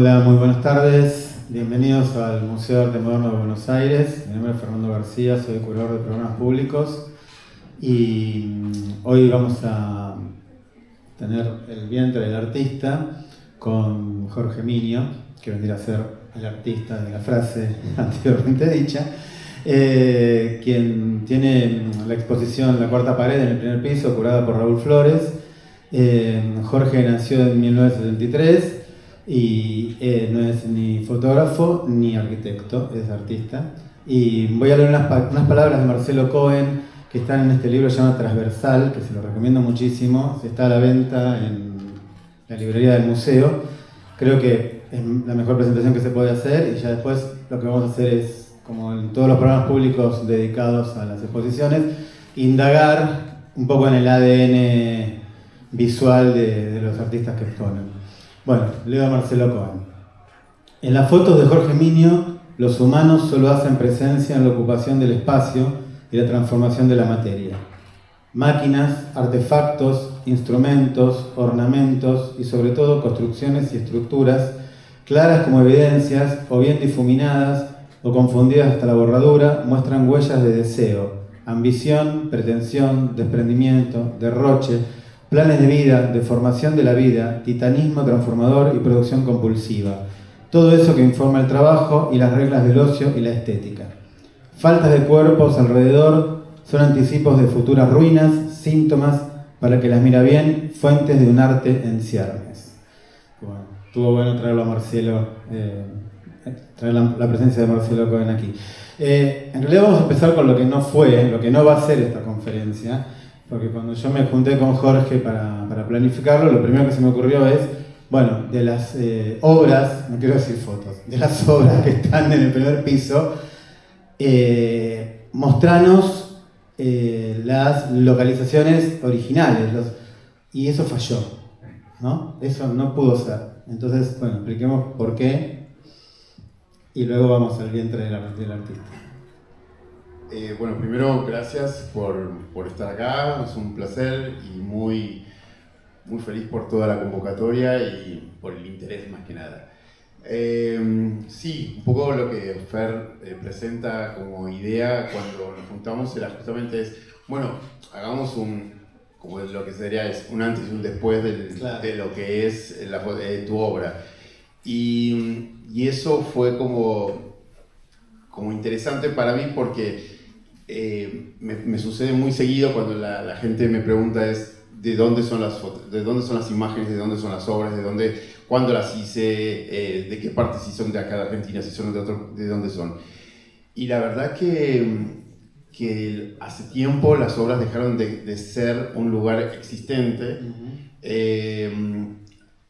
Hola, muy buenas tardes. Bienvenidos al Museo de Arte Moderno de Buenos Aires. Mi nombre es Fernando García, soy curador de programas públicos y hoy vamos a tener el vientre del artista con Jorge Minio, que vendría a ser el artista de la frase anteriormente dicha, quien tiene la exposición La Cuarta Pared en el primer piso, curada por Raúl Flores. Jorge nació en 1973 y no es ni fotógrafo ni arquitecto, es artista. Y voy a leer unas palabras de Marcelo Cohen que están en este libro, se llama Transversal, que se lo recomiendo muchísimo. Está a la venta en la librería del museo. Creo que es la mejor presentación que se puede hacer, y ya después lo que vamos a hacer es, como en todos los programas públicos dedicados a las exposiciones, indagar un poco en el ADN visual de los artistas que exponen. Bueno, leo a Marcelo Cohen. En las fotos de Jorge Minio, los humanos solo hacen presencia en la ocupación del espacio y la transformación de la materia. Máquinas, artefactos, instrumentos, ornamentos y sobre todo construcciones y estructuras, claras como evidencias o bien difuminadas o confundidas hasta la borradura, muestran huellas de deseo, ambición, pretensión, desprendimiento, derroche, planes de vida, deformación de la vida, titanismo transformador y producción compulsiva. Todo eso que informa el trabajo y las reglas del ocio y la estética. Faltas de cuerpos alrededor son anticipos de futuras ruinas, síntomas, para que las mira bien, fuentes de un arte en ciernes. Bueno, estuvo bueno traerlo a Marcelo, traer la presencia de Marcelo Cohen aquí. En realidad vamos a empezar con lo que no fue, lo que no va a ser esta conferencia, porque cuando yo me junté con Jorge para planificarlo, lo primero que se me ocurrió es, bueno, de las obras, no quiero decir fotos, de las obras que están en el primer piso, mostranos las localizaciones originales, y eso falló, ¿no? Eso no pudo ser. Entonces, bueno, expliquemos por qué y luego vamos al vientre del artista. Bueno, primero gracias por estar acá, es un placer y muy feliz por toda la convocatoria y por el interés más que nada. Sí, un poco lo que Fer presenta como idea cuando nos juntamos era justamente bueno, hagamos como lo que sería un antes y un después claro, de lo que es tu obra. Y eso fue como interesante para mí porque me sucede muy seguido cuando la gente me pregunta de dónde son las fotos, de dónde son las imágenes, de dónde son las obras, cuándo las hice, de qué parte, si son de acá de Argentina, si son de dónde son. Y la verdad que hace tiempo las obras dejaron de ser un lugar existente.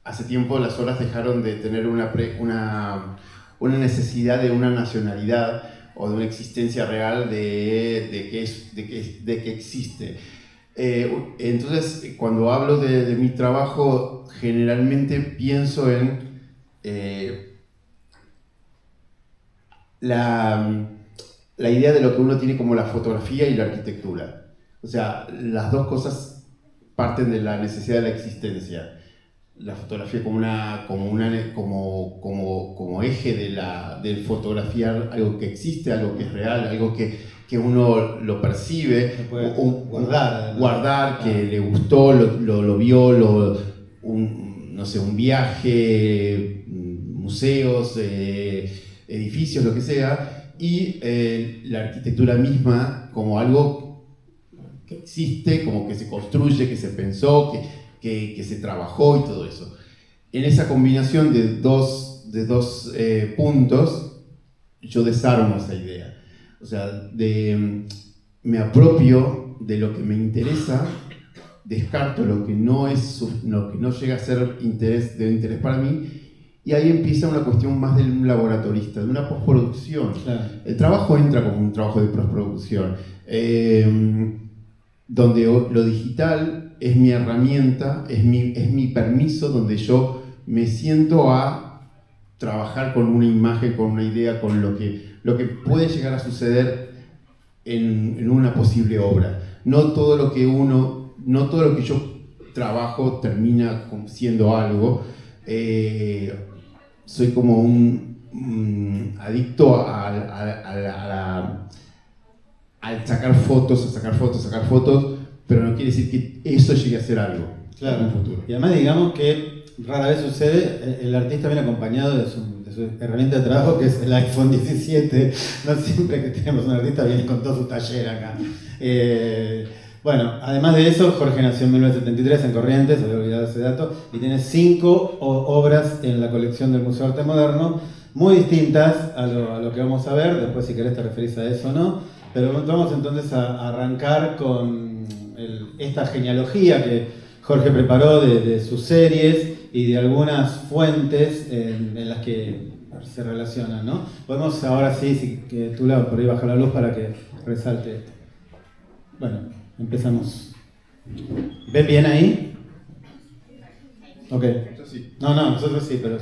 Hace tiempo las obras dejaron de tener una necesidad de una nacionalidad o de una existencia real de que existe. Entonces, cuando hablo de mi trabajo, generalmente pienso en la idea de lo que uno tiene como la fotografía y la arquitectura. O sea, las dos cosas parten de la necesidad de la existencia. La fotografía como eje del fotografiar algo que existe, algo que es real, algo que uno lo percibe, guardar, que le gustó, lo vio, no sé, un viaje, museos, edificios, lo que sea, y la arquitectura misma como algo que existe, como que se construye, que se pensó, que se trabajó y todo eso. En esa combinación de dos puntos, yo desarmo esa idea. O sea, me apropio de lo que me interesa, descarto lo que no llega a ser de interés para mí, y ahí empieza una cuestión más de un laboratorista, de una postproducción. Claro. El trabajo entra como un trabajo de postproducción, donde lo digital es mi herramienta, es mi permiso, donde yo me siento a trabajar con una imagen, con una idea, con lo que puede llegar a suceder en una posible obra. No todo lo que yo trabajo termina siendo algo. soy como un adicto al sacar fotos, pero no quiere decir que eso llegue a ser algo en un futuro. Y además digamos que rara vez sucede, el artista viene acompañado de su herramienta de trabajo, que es el iPhone 17. No siempre que tenemos un artista viene con todo su taller acá. Bueno, además de eso, Jorge nació en 1973 en Corrientes, había olvidado ese dato, y tiene 5 obras en la colección del Museo de Arte Moderno, muy distintas a lo que vamos a ver. Después, si querés, te referís a eso o no. Pero vamos entonces a arrancar con esta genealogía que Jorge preparó de sus series y de algunas fuentes en las que se relacionan, ¿no? Podemos ahora sí, que tú por ahí baja la luz para que resalte esto. Bueno, empezamos. ¿Ven bien ahí? Ok. No, nosotros sí, pero...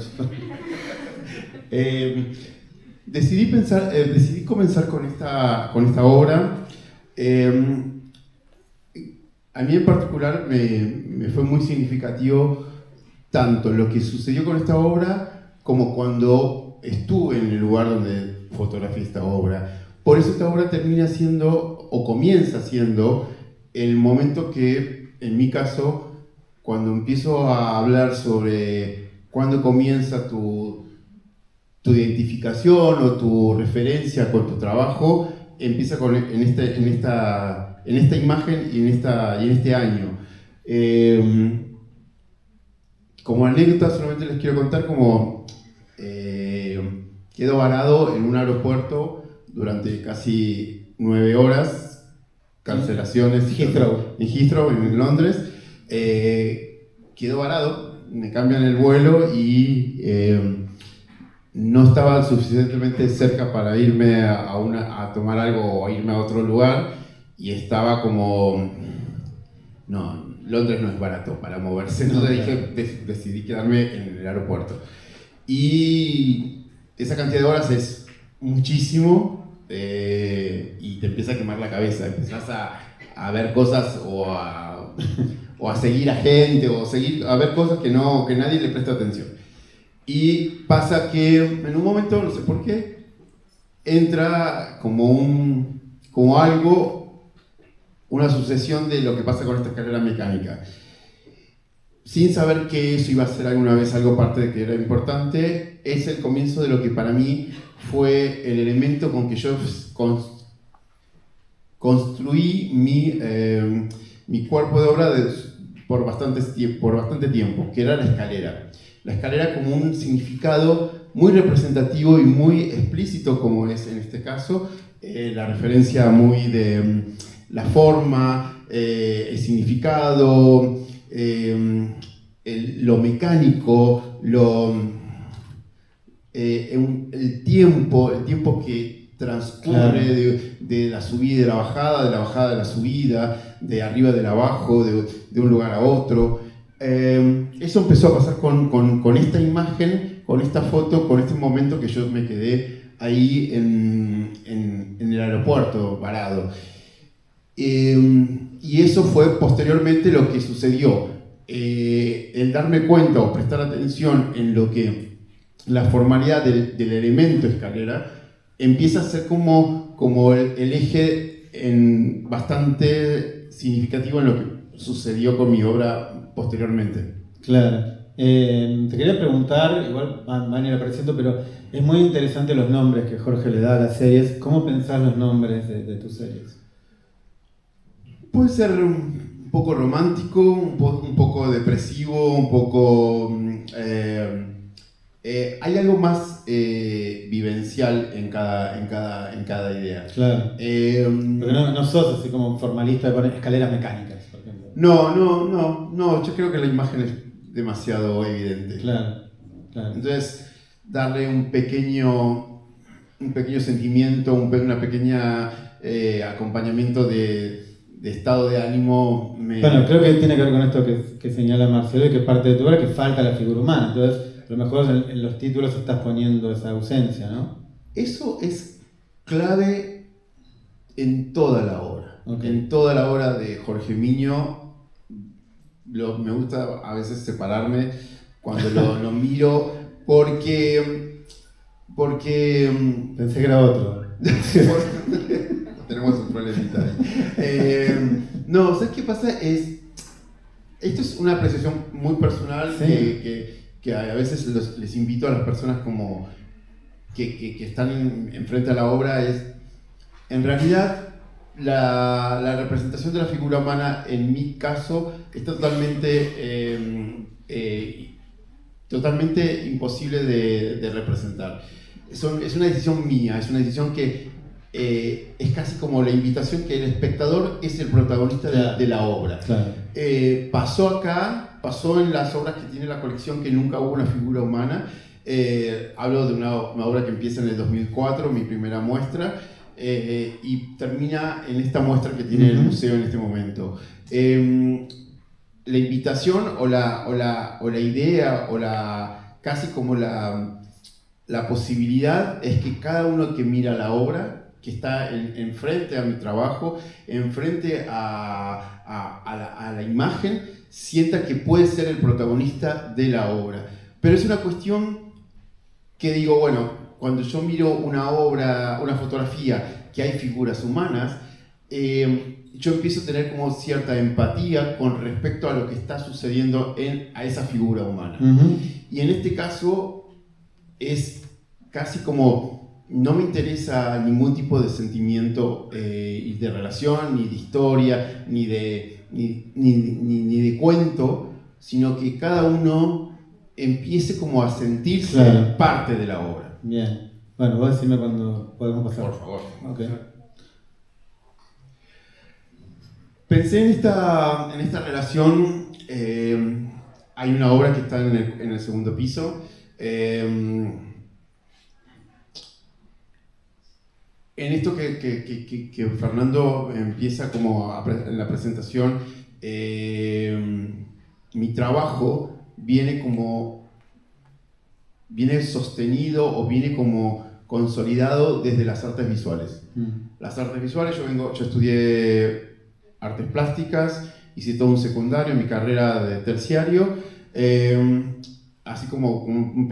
Decidí comenzar con esta obra. A mí en particular me fue muy significativo tanto lo que sucedió con esta obra como cuando estuve en el lugar donde fotografié esta obra. Por eso esta obra termina siendo, o comienza siendo, el momento que, en mi caso, cuando empiezo a hablar sobre cuándo comienza tu identificación o tu referencia con tu trabajo, empieza en esta imagen y en este año. Como anécdota solamente les quiero contar cómo quedo varado en un aeropuerto durante casi 9 horas, cancelaciones en Heathrow, en Londres. Quedo varado, me cambian el vuelo y no estaba suficientemente cerca para irme a tomar algo o irme a otro lugar, y estaba como, no, Londres no es barato para moverse, entonces decidí quedarme en el aeropuerto. Y esa cantidad de horas es muchísimo, y te empieza a quemar la cabeza, empezás a ver cosas o a seguir a gente, o a ver cosas que nadie le presta atención. Y pasa que en un momento, no sé por qué, entra como algo, una sucesión de lo que pasa con esta escalera mecánica. Sin saber que eso iba a ser alguna vez algo parte de que era importante, es el comienzo de lo que para mí fue el elemento con que yo construí mi cuerpo de obra por bastante tiempo, que era la escalera. La escalera como un significado muy representativo y muy explícito, como es en este caso, la referencia muy de la forma, el significado, lo mecánico, el tiempo que transcurre de la subida y de la bajada de la subida, de arriba del abajo, de un lugar a otro. Eso empezó a pasar con esta imagen, con esta foto, con este momento que yo me quedé ahí en el aeropuerto parado. Y eso fue posteriormente lo que sucedió. El darme cuenta o prestar atención en lo que la formalidad del elemento escalera empieza a ser como el eje bastante significativo en lo que sucedió con mi obra posteriormente. Claro. Te quería preguntar, igual van a ir apareciendo, pero es muy interesante los nombres que Jorge le da a las series. ¿Cómo pensás los nombres de tus series? Puede ser un poco romántico, un poco depresivo, un poco... hay algo más vivencial en cada idea. Claro. Porque no sos así como formalista de poner escaleras mecánicas, por ejemplo. No, yo creo que la imagen es demasiado evidente. Claro. Entonces, darle un pequeño sentimiento, una pequeña acompañamiento de estado de ánimo. Bueno, creo que tiene que ver con esto que señala Marcelo, y que parte de tu obra, que falta la figura humana. Entonces, a lo mejor en los títulos estás poniendo esa ausencia, ¿no? Eso es clave en toda la obra. Okay. En toda la obra de Jorge Miño, me gusta a veces separarme cuando lo miro Porque Pensé que era otro. tenemos un problemita ahí. No, ¿sabes qué pasa? Esto es una apreciación muy personal, sí, que a veces les invito a las personas como que están enfrente a la obra. En realidad, la representación de la figura humana, en mi caso, es totalmente imposible de representar. Es una decisión mía, es una decisión que es casi como la invitación que el espectador es el protagonista de la obra. Claro. Pasó acá, pasó en las obras que tiene la colección, que nunca hubo una figura humana. Hablo de una obra que empieza en el 2004, mi primera muestra, y termina en esta muestra que tiene el museo en este momento. La invitación o la idea o casi como la posibilidad es que cada uno que mira la obra, que está enfrente a mi trabajo, enfrente a la imagen, sienta que puede ser el protagonista de la obra. Pero es una cuestión que digo, bueno, cuando yo miro una obra, una fotografía que hay figuras humanas, yo empiezo a tener como cierta empatía con respecto a lo que está sucediendo a esa figura humana. Y en este caso es casi como, no me interesa ningún tipo de sentimiento de relación, ni de historia, ni de cuento, sino que cada uno empiece como a sentirse parte de la obra. Bien. Bueno, vos decime cuando podemos pasar. Por favor. Okay. Pensé en esta relación. Hay una obra que está en el segundo piso. En esto que Fernando empieza como en la presentación, mi trabajo viene sostenido o viene como consolidado desde las artes visuales. Las artes visuales, yo estudié artes plásticas, hice todo un secundario, mi carrera de terciario, así como una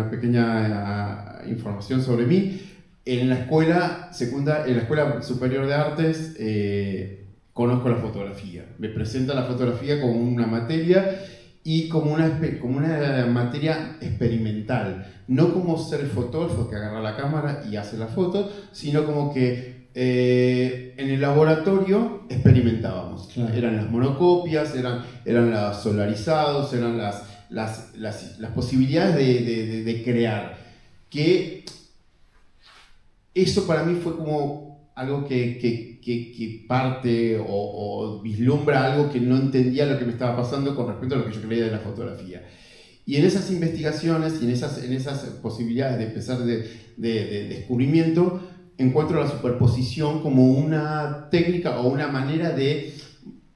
pequeña información sobre mí. En la escuela superior de artes conozco la fotografía. Me presenta la fotografía como una materia y como una materia experimental. No como ser el fotógrafo que agarra la cámara y hace la foto, sino como que en el laboratorio experimentábamos. Claro. Eran las monocopias, eran los solarizados, eran las posibilidades de crear. Que eso para mí fue como algo que parte o vislumbra algo que no entendía lo que me estaba pasando con respecto a lo que yo creía de la fotografía. Y en esas investigaciones y en esas posibilidades de empezar de descubrimiento, encuentro la superposición como una técnica o una manera de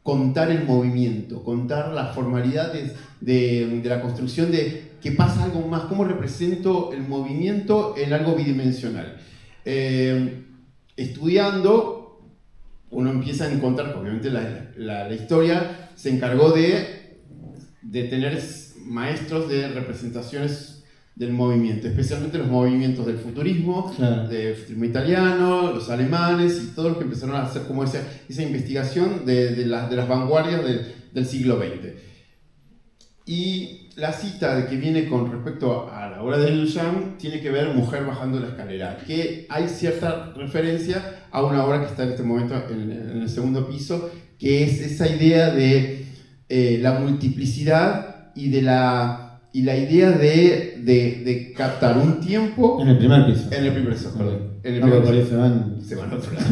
contar el movimiento, contar las formalidades de la construcción, de que pasa algo más, cómo represento el movimiento en algo bidimensional. Estudiando, uno empieza a encontrar, obviamente la historia se encargó de tener maestros de representaciones del movimiento, especialmente los movimientos del futurismo, claro, del futurismo italiano, los alemanes y todos los que empezaron a hacer como esa investigación de las vanguardias del siglo XX. Y la cita de que viene con respecto a la obra de Duchamp tiene que ver mujer bajando la escalera, que hay cierta referencia a una obra que está en este momento en el segundo piso, que es esa idea de la multiplicidad y la idea de captar un tiempo... En el primer piso. En el primer piso, perdón. En el primer piso. Se van a otro lado.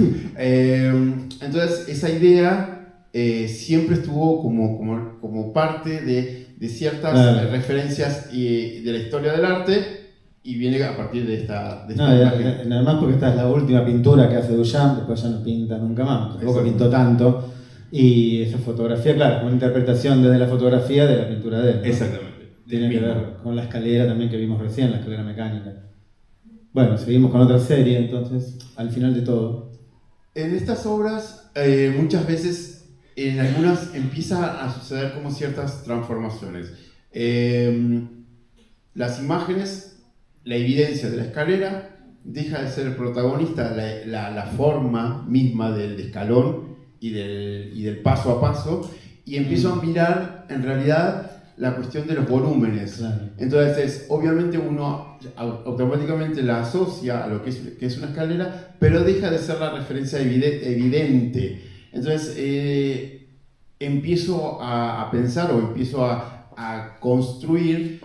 Entonces, esa idea siempre estuvo como parte de ciertas, claro, referencias de la historia del arte, y viene a partir de esta imagen. Nada más porque esta es la última pintura que hace Duchamp, después ya no pinta nunca más, tampoco pintó tanto, y esa fotografía, claro, una interpretación desde la fotografía de la pintura de él, ¿no? Exactamente. Tiene que ver con la escalera también que vimos recién, la escalera mecánica. Bueno, seguimos con otra serie entonces, al final de todo. En estas obras, muchas veces, en algunas empieza a suceder como ciertas transformaciones. las imágenes, la evidencia de la escalera, deja de ser el protagonista, la forma misma del escalón y del paso a paso, y empiezo a mirar en realidad la cuestión de los volúmenes. Claro. Entonces, obviamente uno automáticamente la asocia a lo que es una escalera, pero deja de ser la referencia evidente. Entonces, empiezo a pensar o empiezo a construir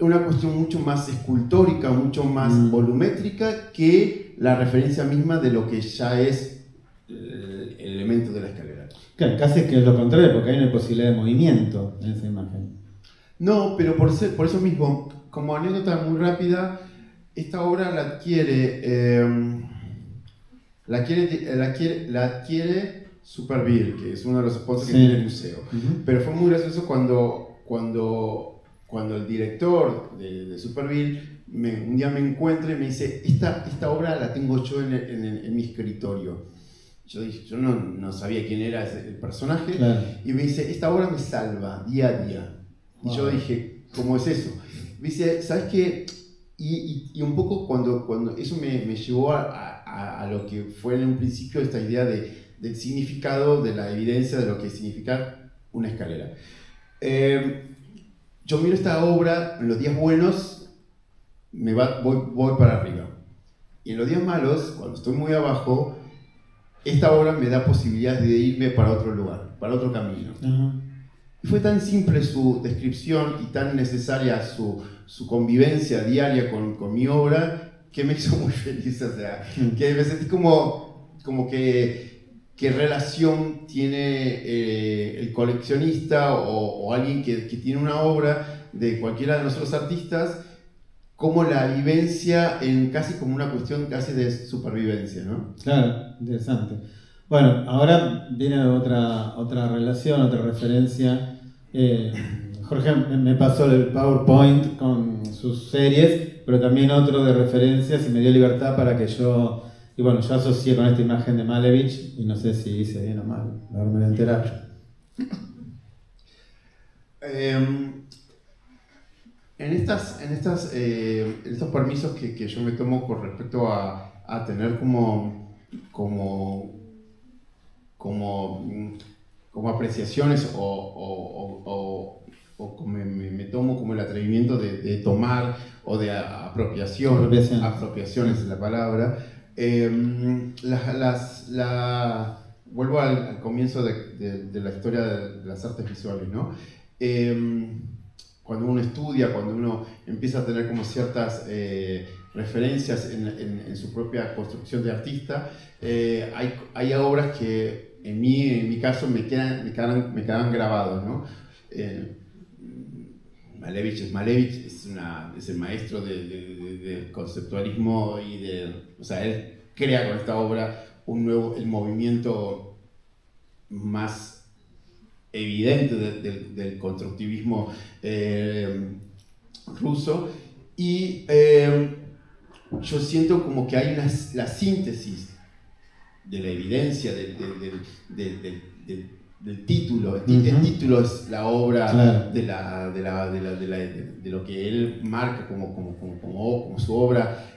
una cuestión mucho más escultórica, mucho más volumétrica que la referencia misma de lo que ya es el elemento de la escalera. Claro, casi que es lo contrario, porque hay una posibilidad de movimiento en esa imagen. No, pero por eso mismo, como anécdota muy rápida, esta obra la adquiere Superville, que es uno de los sponsors que tiene el museo. Pero fue muy gracioso cuando el director de Superville un día me encuentra y me dice, esta obra la tengo yo en mi escritorio. Yo no sabía quién era el personaje, claro. Y me dice, esta obra me salva día a día. Y yo dije, ¿cómo es eso? Me dice, ¿sabes qué? Y un poco cuando eso me llevó a lo que fue en un principio esta idea del significado, de la evidencia de lo que significa una escalera. Yo miro esta obra, en los días buenos voy para arriba. Y en los días malos, cuando estoy muy abajo, esta obra me da posibilidades de irme para otro lugar, para otro camino. Y fue tan simple su descripción y tan necesaria su convivencia diaria con mi obra, que me hizo muy feliz. O sea, que me sentí como qué relación tiene el coleccionista o alguien que tiene una obra de cualquiera de nosotros artistas, como la vivencia en casi como una cuestión casi de supervivencia, ¿no? Claro, interesante. Bueno, ahora viene otra relación, otra referencia. Jorge me pasó el PowerPoint con sus series, pero también otro de referencias y me dio libertad para que yo asocié con esta imagen de Malevich y no sé si hice bien o mal, ahora me voy a enterar. En estos permisos que yo me tomo con respecto a tener como apreciaciones o me tomo como el atrevimiento de tomar o de apropiación es la palabra. Vuelvo al comienzo de la historia de las artes visuales, ¿no? Cuando uno estudia, cuando uno empieza a tener como ciertas referencias en su propia construcción de artista, hay obras que en mi caso me quedan grabados, ¿no? Malevich es el maestro del conceptualismo o sea, él crea con esta obra el movimiento más evidente del constructivismo ruso, y yo siento como que hay la síntesis de la evidencia del título. El título es la obra, claro, de lo que él marca como su obra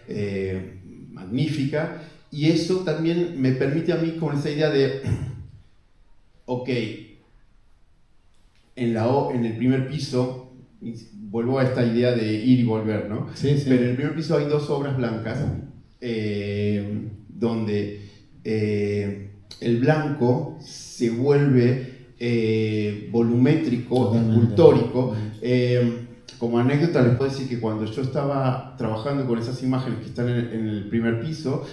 magnífica, y eso también me permite a mí con esa idea de ok, en el primer piso, vuelvo a esta idea de ir y volver, ¿no? Sí. Pero en el primer piso hay dos obras blancas, donde el blanco se vuelve volumétrico, escultórico. Como anécdota les puedo decir que cuando yo estaba trabajando con esas imágenes que están en el primer piso,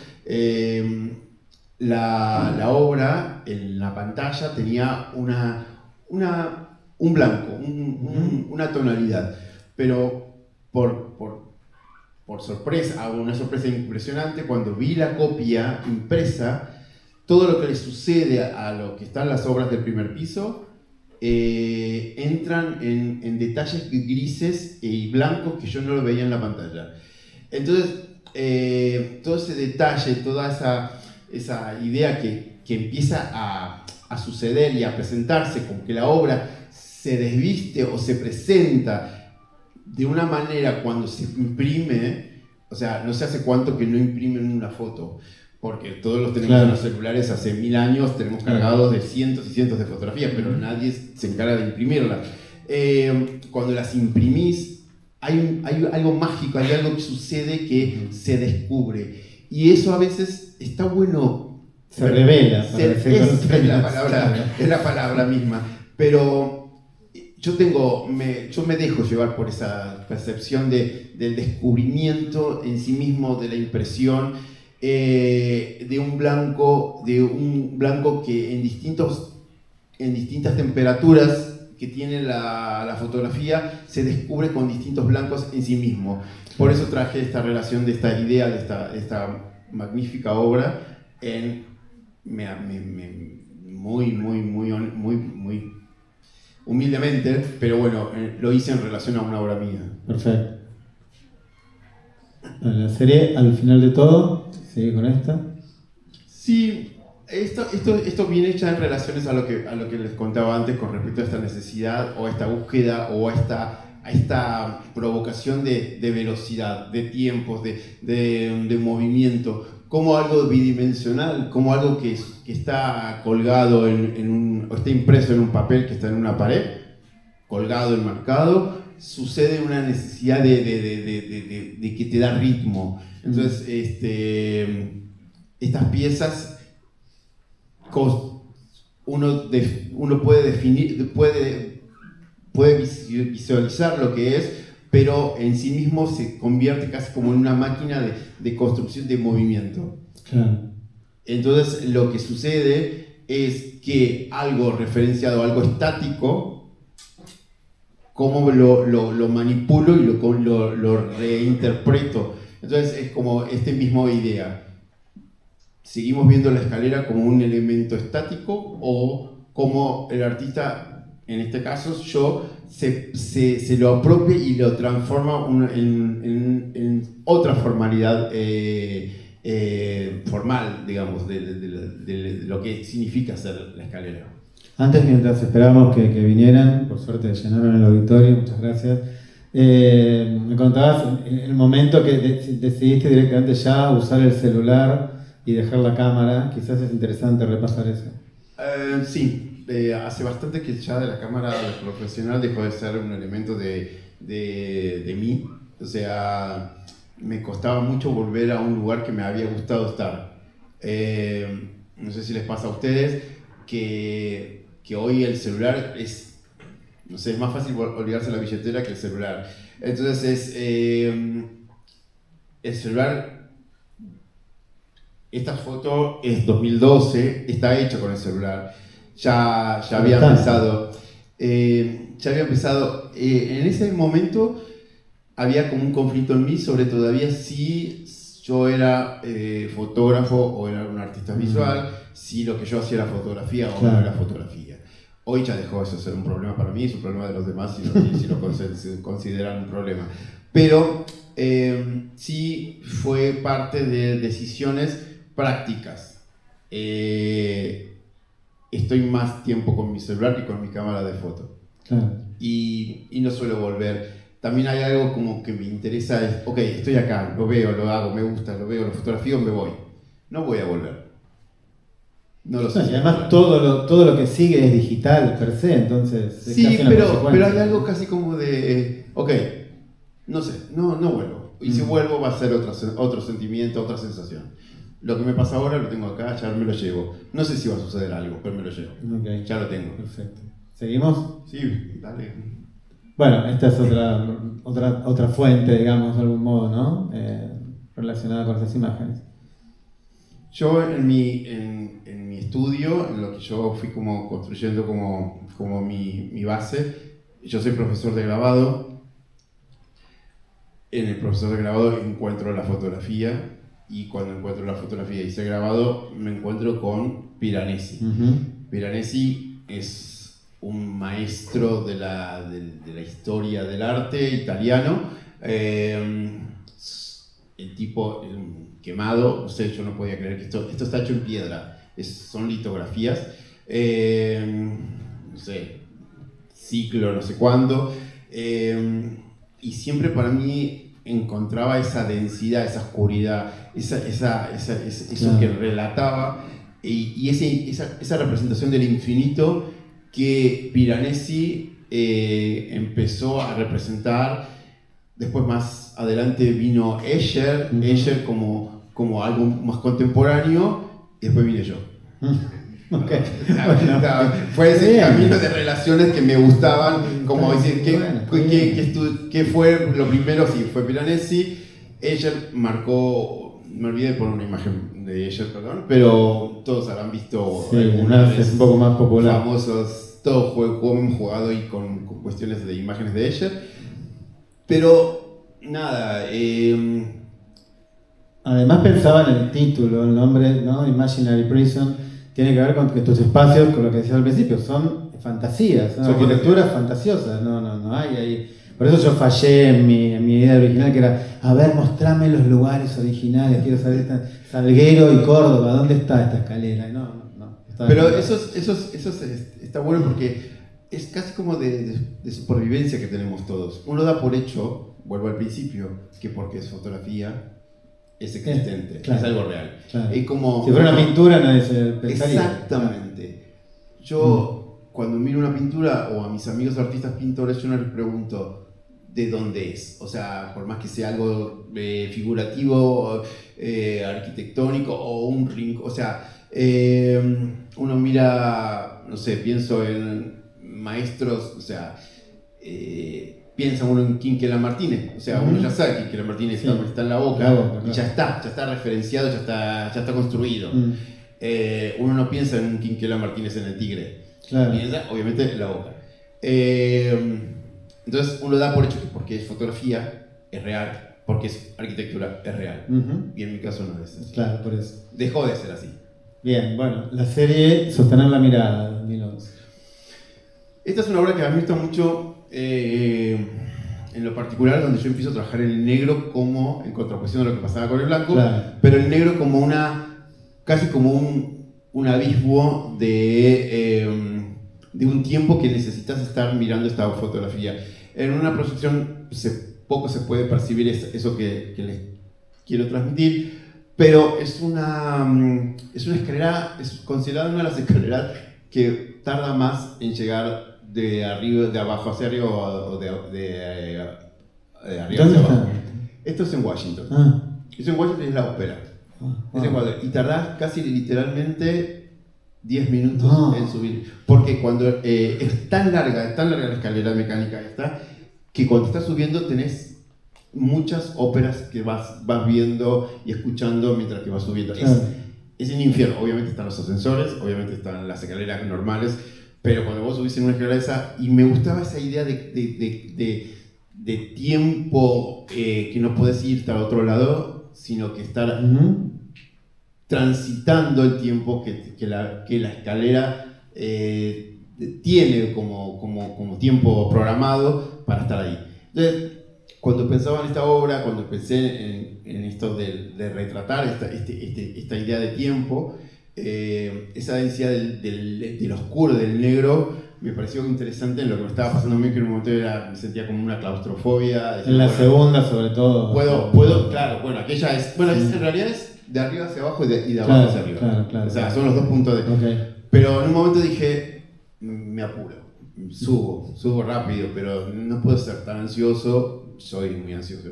la obra en la pantalla tenía un blanco, una tonalidad, pero por sorpresa, una sorpresa impresionante, cuando vi la copia impresa, todo lo que le sucede a lo que están las obras del primer piso entran en detalles grises y blancos que yo no lo veía en la pantalla. Entonces, todo ese detalle, toda esa idea que empieza a suceder y a presentarse, como que la obra se desviste o se presenta de una manera cuando se imprime, o sea, no sé hace cuánto que no imprimen una foto, porque todos los tenemos en los celulares hace 1000 años, tenemos cargados de cientos y cientos de fotografías, pero nadie se encarga de imprimirlas. Cuando las imprimís, hay algo mágico, hay algo que sucede que se descubre. Y eso a veces está bueno. Se revela. Es la palabra misma. Pero yo me dejo llevar por esa percepción del descubrimiento en sí mismo, de la impresión, de un blanco que en distintas temperaturas que tiene la fotografía se descubre con distintos blancos en sí mismo. Por eso traje esta relación de esta idea, de esta magnífica obra, muy humildemente, pero bueno, lo hice en relación a una obra mía. Perfecto. La serie, al final de todo, sigue con esta. Sí, esto viene ya en relaciones a lo que les contaba antes con respecto a esta necesidad o a esta búsqueda o a esta provocación de velocidad, de tiempos, de movimiento, como algo bidimensional, como algo que está colgado o está impreso en un papel que está en una pared, colgado, enmarcado, sucede una necesidad de que te da ritmo. Entonces, estas piezas, uno puede definir, puede visualizar lo que es, pero en sí mismo se convierte casi como en una máquina de construcción de movimiento. Claro. Entonces lo que sucede es que algo referenciado, algo estático, cómo lo manipulo y lo reinterpreto. Entonces es como esta misma idea. ¿Seguimos viendo la escalera como un elemento estático o como el artista, en este caso yo, se lo apropia y lo transforma en otra formalidad formal, digamos, de lo que significa ser la escalera? Antes, mientras esperábamos que vinieran, por suerte llenaron el auditorio, muchas gracias. Me contabas en el momento que decidiste directamente ya usar el celular y dejar la cámara. Quizás es interesante repasar eso. Sí, hace bastante que ya de la cámara profesional dejó de ser un elemento de mí. O sea, me costaba mucho volver a un lugar que me había gustado estar. No sé si les pasa a ustedes que hoy el celular es, no sé, es más fácil olvidarse la billetera que el celular. Entonces el celular, esta foto es 2012, está hecha con el celular. Ya había empezado. En ese momento había como un conflicto en mí sobre todavía si yo era fotógrafo o era un artista visual, si lo que yo hacía era fotografía o no era fotografía. Hoy ya dejó eso de ser un problema para mí, es un problema de los demás si lo consideran un problema. Pero sí fue parte de decisiones prácticas. Estoy más tiempo con mi celular que con mi cámara de foto. Claro. Y no suelo volver. También hay algo como que me interesa, es, ok, estoy acá, lo veo, lo hago, me gusta, lo veo, lo fotografío, me voy. No voy a volver. No lo sé. Y además todo lo que sigue es digital per se, entonces... Sí, pero hay algo casi como de, ok, no sé, no vuelvo. Y si vuelvo va a ser otro sentimiento, otra sensación. Lo que me pasa ahora lo tengo acá, ya me lo llevo. No sé si va a suceder algo, pero me lo llevo. Okay. Ya lo tengo. Perfecto. ¿Seguimos? Sí, dale. Bueno, esta es otra fuente, digamos, de algún modo, ¿no? Relacionada con estas imágenes. Yo en mi estudio, en lo que yo fui como construyendo como mi base, yo soy profesor de grabado. En el profesor de grabado encuentro la fotografía, y cuando encuentro la fotografía y ese grabado me encuentro con Piranesi. Piranesi es un maestro de la historia del arte italiano. El tipo quemado, no sé, yo no podía creer que esto está hecho en piedra, son litografías, no sé, siglo no sé cuándo, y siempre para mí encontraba esa densidad, esa oscuridad, eso que relataba y esa representación del infinito que Piranesi empezó a representar. Después más adelante vino Escher, Escher como algo más contemporáneo, y después vine yo. Okay. Fue ese camino de relaciones que me gustaban, como decir, ¿qué fue lo primero? Sí, fue Piranesi. Escher marcó, me olvidé de poner una imagen de Escher, perdón, pero todos habrán visto algunas es un poco más popular. Famosos, todos hemos jugado y con cuestiones de imágenes de Escher. Pero, nada, además pensaba en el título, el nombre, ¿no? Imaginary Prison, tiene que ver con que tus espacios, con lo que decía al principio, son fantasías, son arquitecturas fantasiosas, no hay ahí. Por eso yo fallé en mi idea original, que era, a ver, mostrame los lugares originales, quiero saber, Salguero y Córdoba, ¿dónde está esta escalera? No. Pero eso está bueno porque es casi como de supervivencia que tenemos todos. Uno da por hecho, vuelvo al principio, que porque es fotografía, es existente, claro, es algo real. Claro. Es como, si fuera una pintura nadie se pensaría. Exactamente. Yo cuando miro una pintura o a mis amigos artistas pintores, yo no les pregunto de dónde es. O sea, por más que sea algo figurativo, arquitectónico o un rincón. O sea, uno mira, no sé, pienso en maestros, o sea, piensa uno en Quinquela Martínez, o sea, uno ya sabe que Quinquela Martínez está en la boca, claro. Y ya está referenciado, ya está construido. Uno no piensa en un Quinquela Martínez en el Tigre, claro. Piensa obviamente en la boca. Entonces uno da por hecho que porque es fotografía es real, porque es arquitectura es real, y en mi caso no es así. Claro, por eso. Dejó de ser así. Bien, bueno, la serie Sostener la mirada, 2011. Esta es una obra que a mí me gusta mucho, en lo particular, donde yo empiezo a trabajar el negro como, en contraposición a lo que pasaba con el blanco, claro. Pero el negro como casi como un abismo de un tiempo que necesitas estar mirando esta fotografía. En una proyección poco se puede percibir eso que les quiero transmitir, pero es una escalera, es considerada una de las escaleras que tarda más en llegar de abajo hacia arriba o de arriba hacia abajo. Esto es en Washington. Esto en Washington es la ópera. Y tardás casi literalmente 10 minutos en subir. Porque cuando es tan larga la escalera mecánica esta, que cuando estás subiendo tenés muchas óperas que vas viendo y escuchando mientras que vas subiendo. Es un infierno. Obviamente están los ascensores, obviamente están las escaleras normales, pero cuando vos subís en una escalera esa, y me gustaba esa idea de tiempo, que no podés irte al otro lado, sino que estar transitando el tiempo que la escalera tiene como tiempo programado para estar ahí. Entonces, cuando pensaba en esta obra, cuando pensé en esto de retratar esta idea de tiempo, esa densidad del oscuro, del negro, me pareció interesante en lo que me estaba pasando a mí, que en un momento me sentía como una claustrofobia. En la segunda, sobre todo. Puedo, claro, bueno, aquella es, bueno, en realidad es de arriba hacia abajo y de abajo hacia arriba. Claro, o sea, son los dos puntos de... Okay. Pero en un momento dije, me apuro, subo rápido, pero no puedo ser tan ansioso, soy muy ansioso.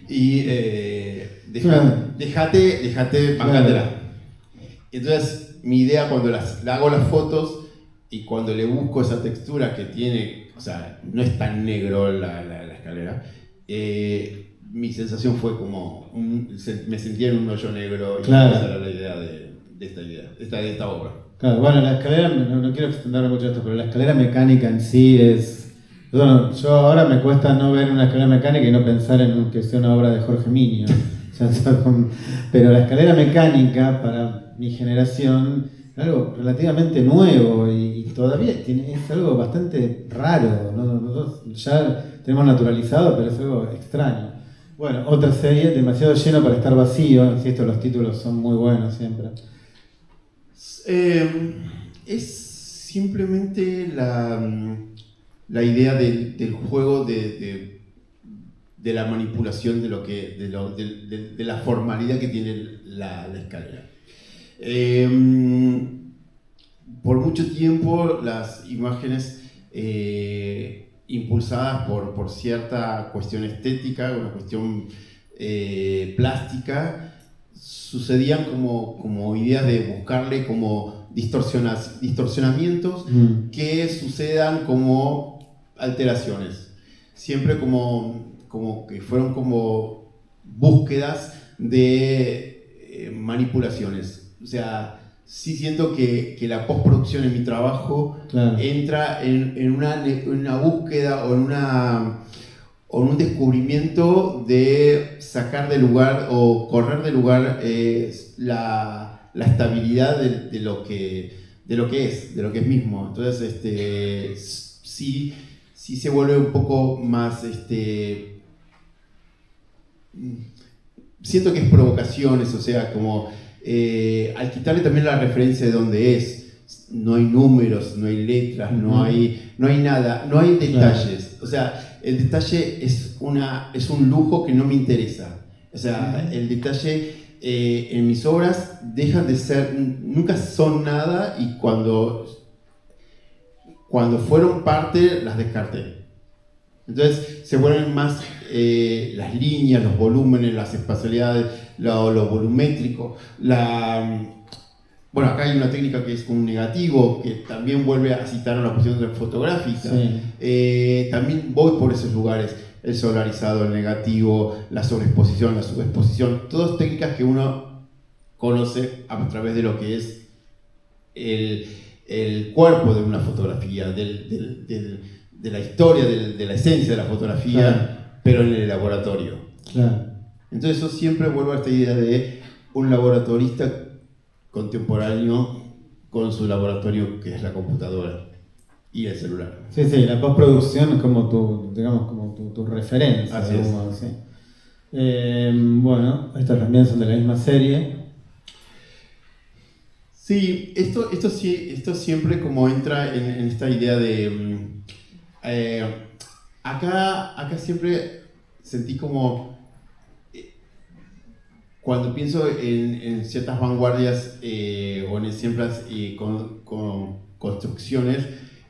Y déjate, bancátela. Entonces, mi idea cuando hago las fotos y cuando le busco esa textura que tiene, o sea, no es tan negro la escalera, mi sensación fue como, me sentía en un hoyo negro, y esa era la idea de esta obra. Claro, bueno, la escalera, no quiero extenderme mucho esto, pero la escalera mecánica en sí es... Bueno, yo ahora me cuesta no ver una escalera mecánica y no pensar en que sea una obra de Jorge Miño. Pero la escalera mecánica, para mi generación, es algo relativamente nuevo y todavía es algo bastante raro, ¿no? Nosotros ya tenemos naturalizado, pero es algo extraño. Bueno, otra serie, Demasiado lleno para estar vacío, insisto, los títulos son muy buenos siempre. Es simplemente la idea del juego de de la manipulación de la formalidad que tiene la escalera. Por mucho tiempo las imágenes impulsadas por cierta cuestión estética, una cuestión plástica, sucedían como ideas de buscarle como distorsionamientos que sucedan como alteraciones. Siempre como que fueron como búsquedas de manipulaciones. O sea, sí siento que la postproducción en mi trabajo entra en una búsqueda o en un descubrimiento de sacar de lugar o correr de lugar la estabilidad de lo que es mismo. Entonces, sí se vuelve un poco más, siento que es provocaciones, o sea, como al quitarle también la referencia de dónde es, no hay números, no hay letras, no hay nada, no hay detalles. O sea, el detalle es un lujo que no me interesa. O sea, el detalle en mis obras dejan de ser, nunca son nada, y cuando fueron parte las descarté. Entonces se vuelven más las líneas, los volúmenes, las espacialidades, lo volumétrico. Bueno, acá hay una técnica que es un negativo, que también vuelve a citar una cuestión fotográfica. Sí. También voy por esos lugares, el solarizado, el negativo, la sobreexposición, la subexposición, todas técnicas que uno conoce a través de lo que es el cuerpo de una fotografía, de la historia, de la esencia de la fotografía, claro, pero en el laboratorio. Claro. Entonces yo siempre vuelvo a esta idea de un laboratorista contemporáneo con su laboratorio, que es la computadora y el celular. Sí, la postproducción es como tu referencia. Así es. Sí. Bueno, estas también son de la misma serie. Sí, esto siempre como entra en esta idea de... acá siempre sentí como... Cuando pienso en ciertas vanguardias o en ciertas construcciones,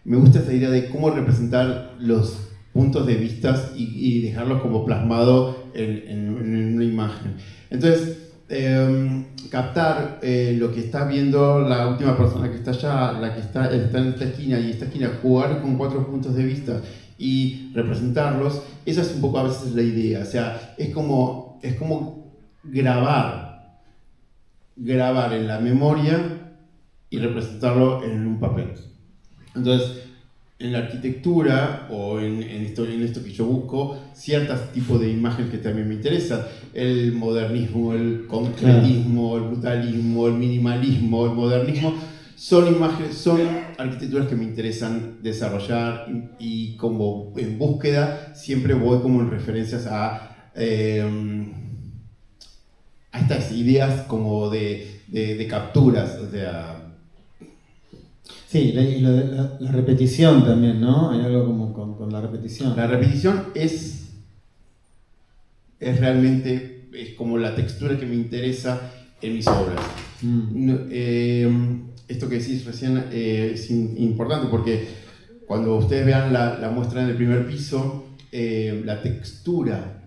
me gusta esta idea de cómo representar los puntos de vista y dejarlos como plasmado en una imagen. Entonces, captar lo que está viendo la última persona que está allá, la que está en esta esquina y esta esquina, jugar con 4 puntos de vista y representarlos, esa es un poco a veces la idea. O sea, es como grabar en la memoria y representarlo en un papel. Entonces, en la arquitectura o en esto que yo busco, ciertos tipos de imágenes que también me interesan: el modernismo, el concretismo, el brutalismo, el minimalismo, el modernismo. Son arquitecturas que me interesan desarrollar, y como en búsqueda siempre voy como en referencias a estas ideas como de capturas, o sea... Sí, la repetición también, ¿no? Hay algo como con la repetición. La repetición es realmente como la textura que me interesa en mis obras. Esto que decís recién es importante, porque cuando ustedes vean la muestra en el primer piso, la textura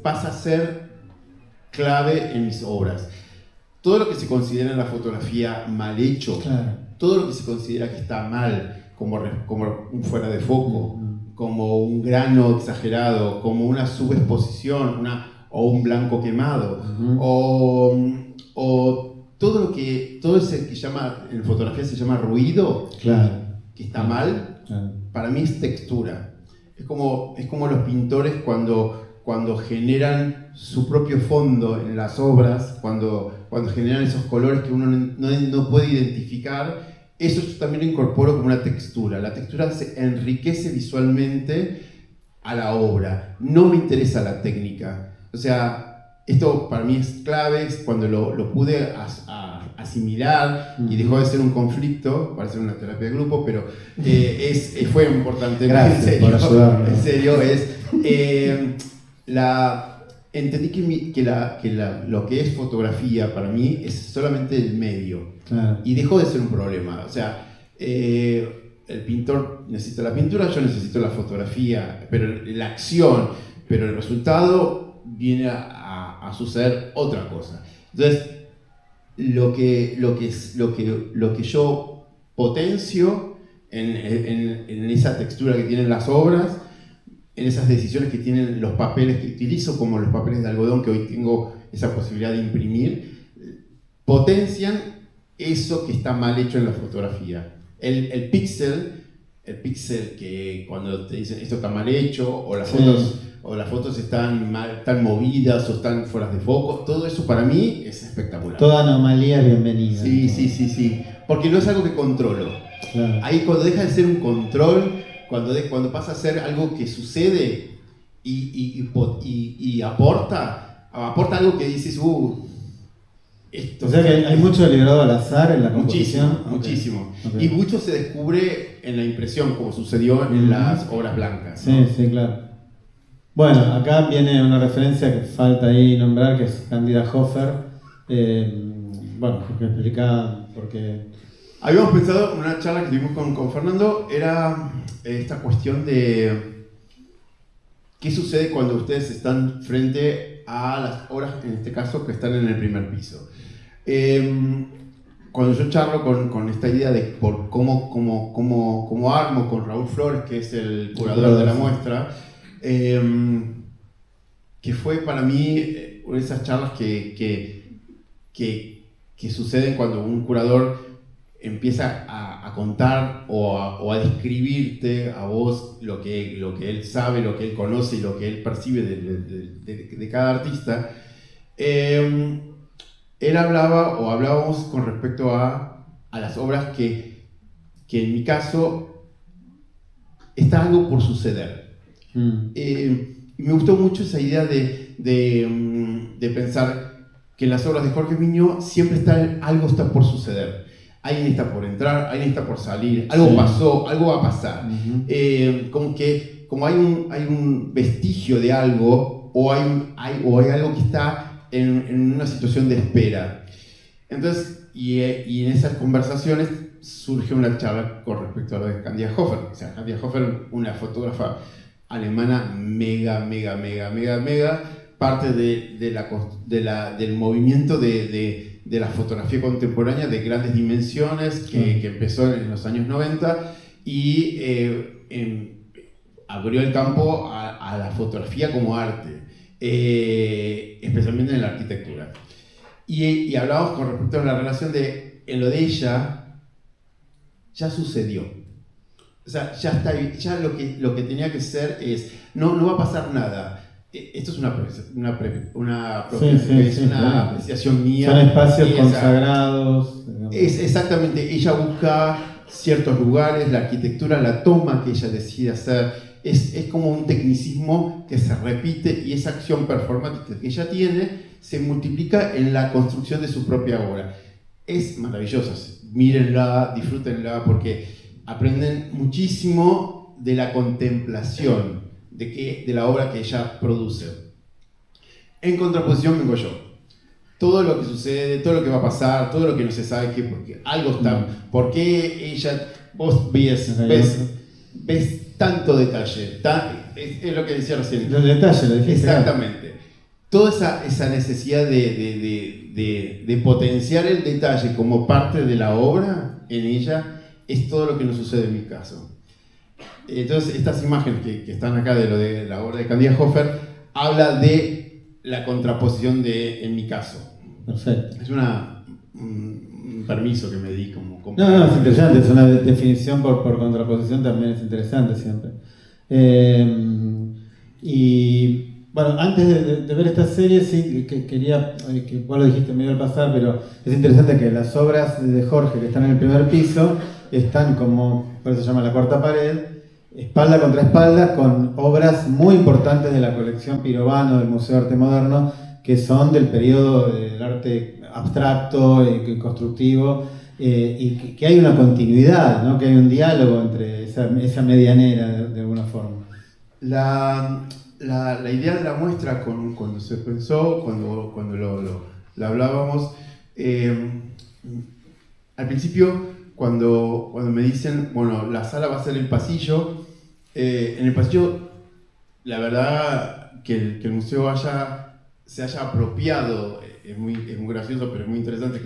pasa a ser clave en mis obras. Todo lo que se considera en la fotografía mal hecho, claro, todo lo que se considera que está mal, como un fuera de foco, como un grano exagerado, como una subexposición, o un blanco quemado, o todo ese que en fotografía se llama ruido, claro, que está mal, claro, para mí es textura. Es como los pintores cuando generan su propio fondo en las obras, cuando generan esos colores que uno no puede identificar. Eso yo también lo incorporo como una textura. La textura se enriquece visualmente a la obra. No me interesa la técnica. O sea, esto para mí es clave. Cuando lo pude asimilar y dejó de ser un conflicto, parece una terapia de grupo, pero fue importante. Gracias en serio, por ayudarme. en serio, entendí que lo que es fotografía para mí es solamente el medio, Claro. y dejó de ser un problema. O sea, el pintor necesita la pintura, yo necesito la fotografía, pero la acción, pero el resultado viene a suceder otra cosa. Entonces, lo que yo potencio en esa textura que tienen las obras, en esas decisiones que tienen los papeles que utilizo, como los papeles de algodón que hoy tengo esa posibilidad de imprimir, potencian eso que está mal hecho en la fotografía. El píxel que cuando te dicen esto está mal hecho, o las fotos están movidas o están fuera de foco, todo eso para mí es espectacular. Toda anomalía es bienvenida. Sí, porque no es algo que controlo. Claro. Ahí cuando deja de ser un control, cuando pasa a ser algo que sucede y aporta algo que dices, esto. O sea que hay mucho librado al azar en la composición. Muchísimo. Okay. Y mucho se descubre en la impresión, como sucedió en las obras blancas, ¿no? Sí, claro. Bueno, acá viene una referencia que falta ahí nombrar, que es Cándida Hofer. Bueno, porque explica por qué. Habíamos pensado en una charla que tuvimos con Fernando, era esta cuestión de qué sucede cuando ustedes están frente a las obras, en este caso, que están en el primer piso. Cuando yo charlo con esta idea de por cómo armo con Raúl Flores, que es el curador de la muestra, que fue para mí una de esas charlas que suceden cuando un curador empieza a contar o a describirte a vos lo que él sabe, lo que él conoce y lo que él percibe de cada artista. Él hablábamos con respecto a las obras que en mi caso está algo por suceder. Me gustó mucho esa idea de pensar que en las obras de Jorge Miño siempre algo está por suceder. Alguien está por entrar, alguien está por salir, algo pasó, algo va a pasar. Como hay un vestigio de algo, o hay algo que está en una situación de espera. Entonces, y en esas conversaciones surge una charla con respecto a lo de Cándida Hofer. O sea, Cándida Hofer, una fotógrafa alemana mega, parte del movimiento de la fotografía contemporánea de grandes dimensiones que empezó en los años 90 y abrió el campo a la fotografía como arte, especialmente en la arquitectura. Y hablábamos con respecto a la relación en lo de ella ya sucedió. O sea, ya está, ya lo que tenía que ser es, no va a pasar nada. Esto es una apreciación mía. Son espacios consagrados. Exactamente, ella busca ciertos lugares, la arquitectura la toma que ella decide hacer. Es como un tecnicismo que se repite y esa acción performática que ella tiene se multiplica en la construcción de su propia obra. Es maravillosa, mírenla, disfrútenla porque aprenden muchísimo de la contemplación de la obra que ella produce. En contraposición vengo yo. Todo lo que sucede, todo lo que va a pasar, todo lo que no se sabe, porque algo está. ¿Por qué ella? Vos ves tanto detalle. Es lo que decía recién. Los detalles, lo dijiste. Exactamente. Toda esa necesidad de potenciar el detalle como parte de la obra en ella es todo lo que nos sucede en mi caso. Entonces, estas imágenes que están acá de la obra de Cándida Hofer habla de la contraposición en mi caso. Perfecto. Es un permiso que me di como No, es interesante, es una definición por contraposición también es interesante siempre. Y bueno, antes de ver esta serie, sí, que quería, que vos lo dijiste medio al pasar, pero es interesante que las obras de Jorge que están en el primer piso están como, por eso se llama la cuarta pared, espalda contra espalda, con obras muy importantes de la colección Pirovano del Museo de Arte Moderno, que son del periodo del arte abstracto y constructivo, y que hay una continuidad, ¿no? Que hay un diálogo entre esa medianera de alguna forma. La idea de la muestra, cuando se pensó, cuando lo hablábamos, al principio, cuando me dicen, bueno, la sala va a ser el pasillo, en el pasillo, la verdad que el museo se haya apropiado, es muy gracioso, pero es muy interesante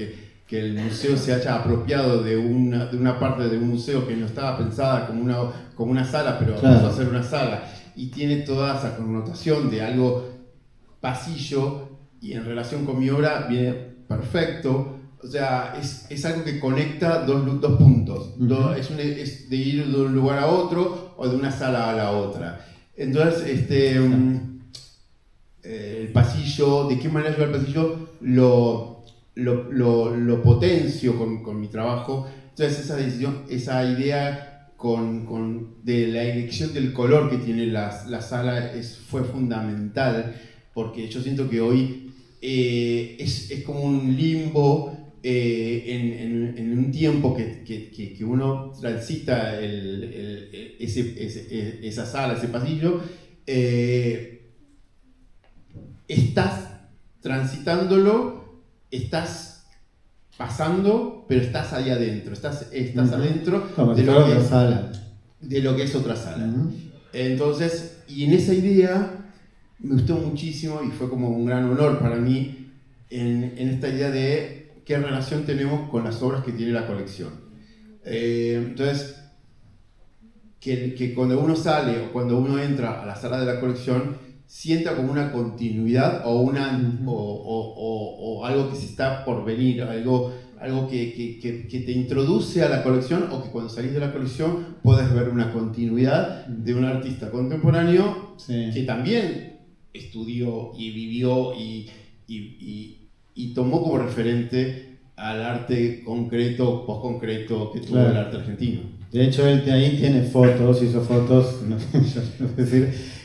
que el museo se haya apropiado de una parte de un museo que no estaba pensada como una sala, pero claro, pasó a ser una sala, y tiene toda esa connotación de algo pasillo, y en relación con mi obra viene perfecto. O sea, es algo que conecta dos puntos. Uh-huh. Es de ir de un lugar a otro o de una sala a la otra. Entonces, el pasillo, ¿de qué manera yo el pasillo lo potencio con mi trabajo? Entonces, esa idea de la elección del color que tiene la sala fue fundamental, porque yo siento que hoy es como un limbo. En un tiempo que uno transita esa sala, ese pasillo, estás transitándolo, estás pasando, pero estás ahí adentro, estás uh-huh. adentro de lo que es otra sala. Uh-huh. Entonces, y en esa idea me gustó muchísimo y fue como un gran honor para mí en esta idea de qué relación tenemos con las obras que tiene la colección. Entonces, que cuando uno sale o cuando uno entra a la sala de la colección, sienta como una continuidad o algo que se está por venir, algo que te introduce a la colección, o que cuando salís de la colección puedes ver una continuidad de un artista contemporáneo, sí, que también estudió y vivió y tomó como referente al arte concreto, postconcreto que tuvo, claro, el arte argentino. De hecho, él ahí tiene fotos, hizo fotos,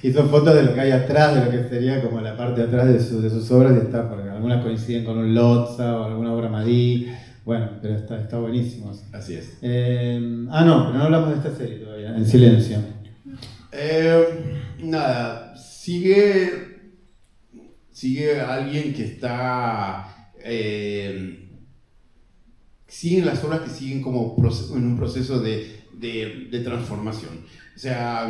hizo fotos de lo que hay atrás, de lo que sería como la parte de atrás de sus obras, y está, porque algunas coinciden con un Lotza o alguna obra Madí, bueno, pero está buenísimo. Así es. No, pero no hablamos de esta serie todavía, En Silencio. Nada, sigue alguien que está... siguen las obras que siguen como en un proceso de transformación. O sea,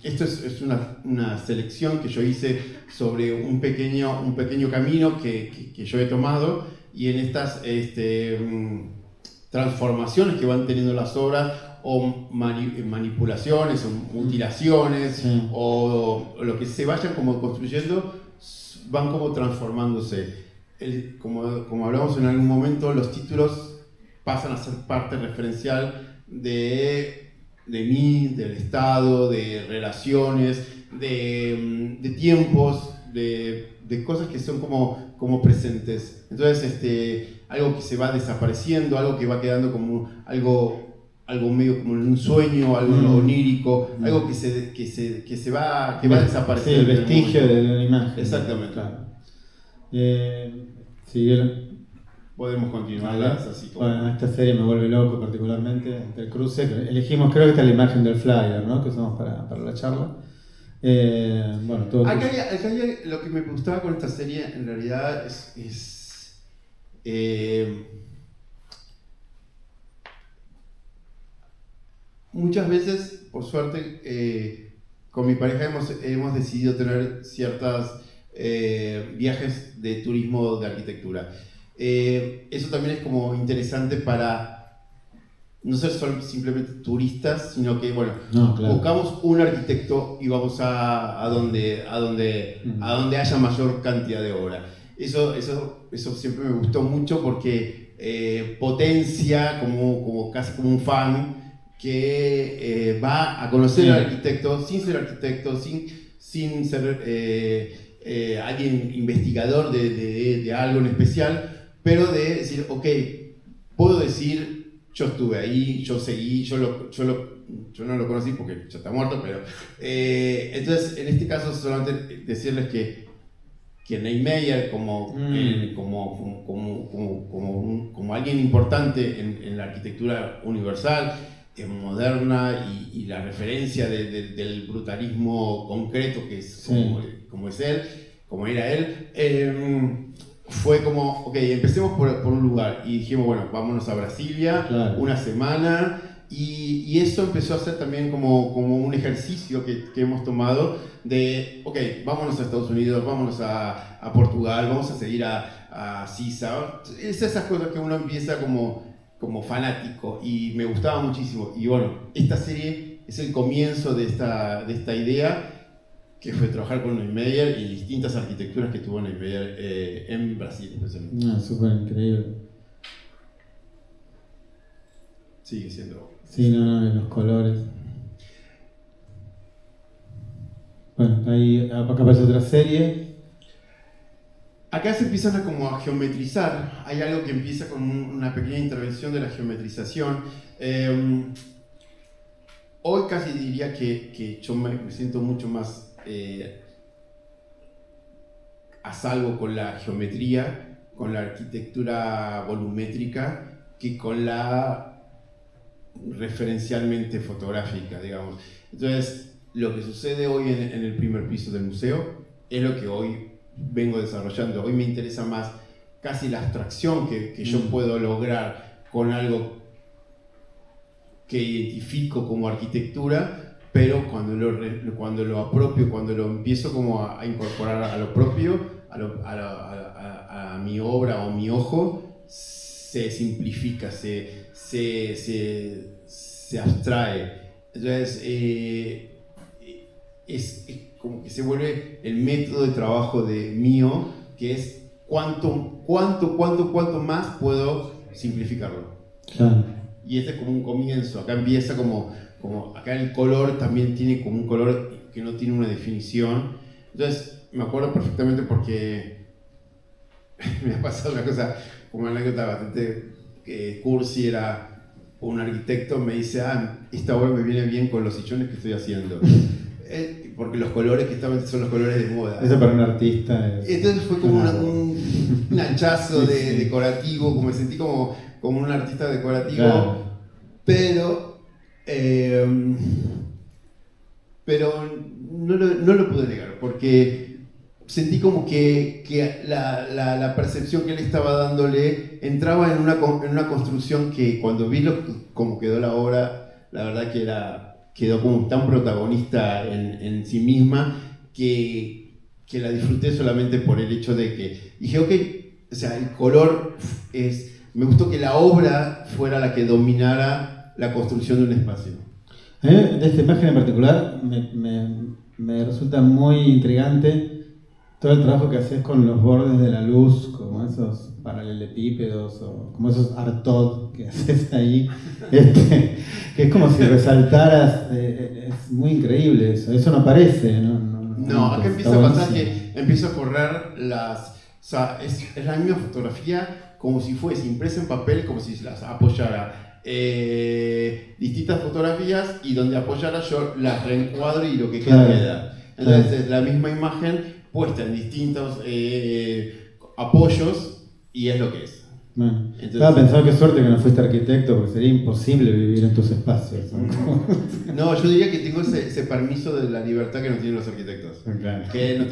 esto es una selección que yo hice sobre un pequeño camino que yo he tomado, y en estas transformaciones que van teniendo las obras, o manipulaciones, o mutilaciones, sí, o lo que se vayan como construyendo, van como transformándose. Como hablamos en algún momento, los títulos pasan a ser parte referencial de mí, del Estado, de relaciones, de tiempos, de cosas que son como presentes. Entonces, algo que se va desapareciendo, algo que va quedando como algo medio como un sueño, algo onírico, algo que va desapareciendo. Sí, el vestigio de la imagen. Exactamente. Claro. Podemos continuarlas así como... Bueno, esta serie me vuelve loco particularmente, entre el cruce, elegimos, creo que esta es la imagen del flyer, ¿no? Que usamos para la charla. Todo acá hay, lo que me gustaba con esta serie en realidad es muchas veces, por suerte, con mi pareja hemos decidido tener ciertos viajes de turismo de arquitectura. Eso también es como interesante para no ser solo simplemente turistas, sino que, bueno, claro, buscamos un arquitecto y vamos a donde haya mayor cantidad de obra. Eso siempre me gustó mucho, porque potencia como casi como un fan que va a conocer al arquitecto sin ser arquitecto, sin ser alguien investigador de algo en especial, pero de decir, ok, puedo decir, yo estuve ahí, yo seguí, yo no lo conocí porque ya está muerto, pero entonces en este caso solamente decirles que Niemeyer como alguien importante en la arquitectura universal, moderna, y la referencia del brutalismo concreto que es como es él, como era él, fue como, ok, empecemos por un lugar, y dijimos, bueno, vámonos a Brasilia, claro, una semana. Y eso empezó a ser también como un ejercicio que hemos tomado de, ok, vámonos a Estados Unidos, vámonos a Portugal, vamos a seguir a Sisa. Es esas cosas que uno empieza como fanático, y me gustaba muchísimo. Y bueno, esta serie es el comienzo de esta idea, que fue trabajar con Niemeyer y distintas arquitecturas que tuvo Niemeyer en Brasil especialmente. Súper increíble. Sigue siendo... Sí, no, los colores. Bueno, ahí acá aparece otra serie. Acá se empiezan a geometrizar. Hay algo que empieza con una pequeña intervención de la geometrización. Hoy casi diría que yo me siento mucho más a salvo con la geometría, con la arquitectura volumétrica, que con la referencialmente fotográfica, digamos. Entonces, lo que sucede hoy en el primer piso del museo es lo que hoy vengo desarrollando. Hoy me interesa más casi la abstracción que yo puedo lograr con algo que identifico como arquitectura, pero cuando lo apropio, cuando lo empiezo como a incorporar a lo propio, a mi obra o mi ojo, se simplifica, se abstrae. Entonces, es como que se vuelve el método de trabajo mío, que es cuánto más puedo simplificarlo. Claro. Y este es como un comienzo. Acá empieza acá el color también tiene como un color que no tiene una definición. Entonces, me acuerdo perfectamente porque me ha pasado una cosa, como una anécdota bastante cursi. Era un arquitecto, me dice, esta obra me viene bien con los sillones que estoy haciendo. Porque los colores que estaban son los colores de moda. Eso para un artista es... Entonces fue como un hachazo decorativo, como me sentí como un artista decorativo, claro. Pero no lo pude negar, porque sentí como que la percepción que él estaba dándole entraba en una construcción que, cuando vi cómo quedó la obra, la verdad que quedó como tan protagonista en sí misma, que la disfruté solamente por el hecho de que dije, ok, o sea, el color me gustó que la obra fuera la que dominara la construcción de un espacio. De esta imagen en particular me resulta muy intrigante todo el trabajo que haces con los bordes de la luz, como esos paralelepípedos o como esos artod que haces ahí, que es como si resaltaras. Es muy increíble eso no aparece, No, acá empieza a pasar que empiezo a correr o sea, es la misma fotografía, como si fuese impresa en papel, como si las apoyara distintas fotografías, y donde apoyara yo las reencuadro y lo que queda. Entonces es la misma imagen puesta en distintos apoyos, y es lo que es. Bueno, estaba pensando qué suerte que no fuiste arquitecto, porque sería imposible vivir en tus espacios. No, yo diría que tengo ese permiso de la libertad que no tienen los arquitectos. Claro. Que yo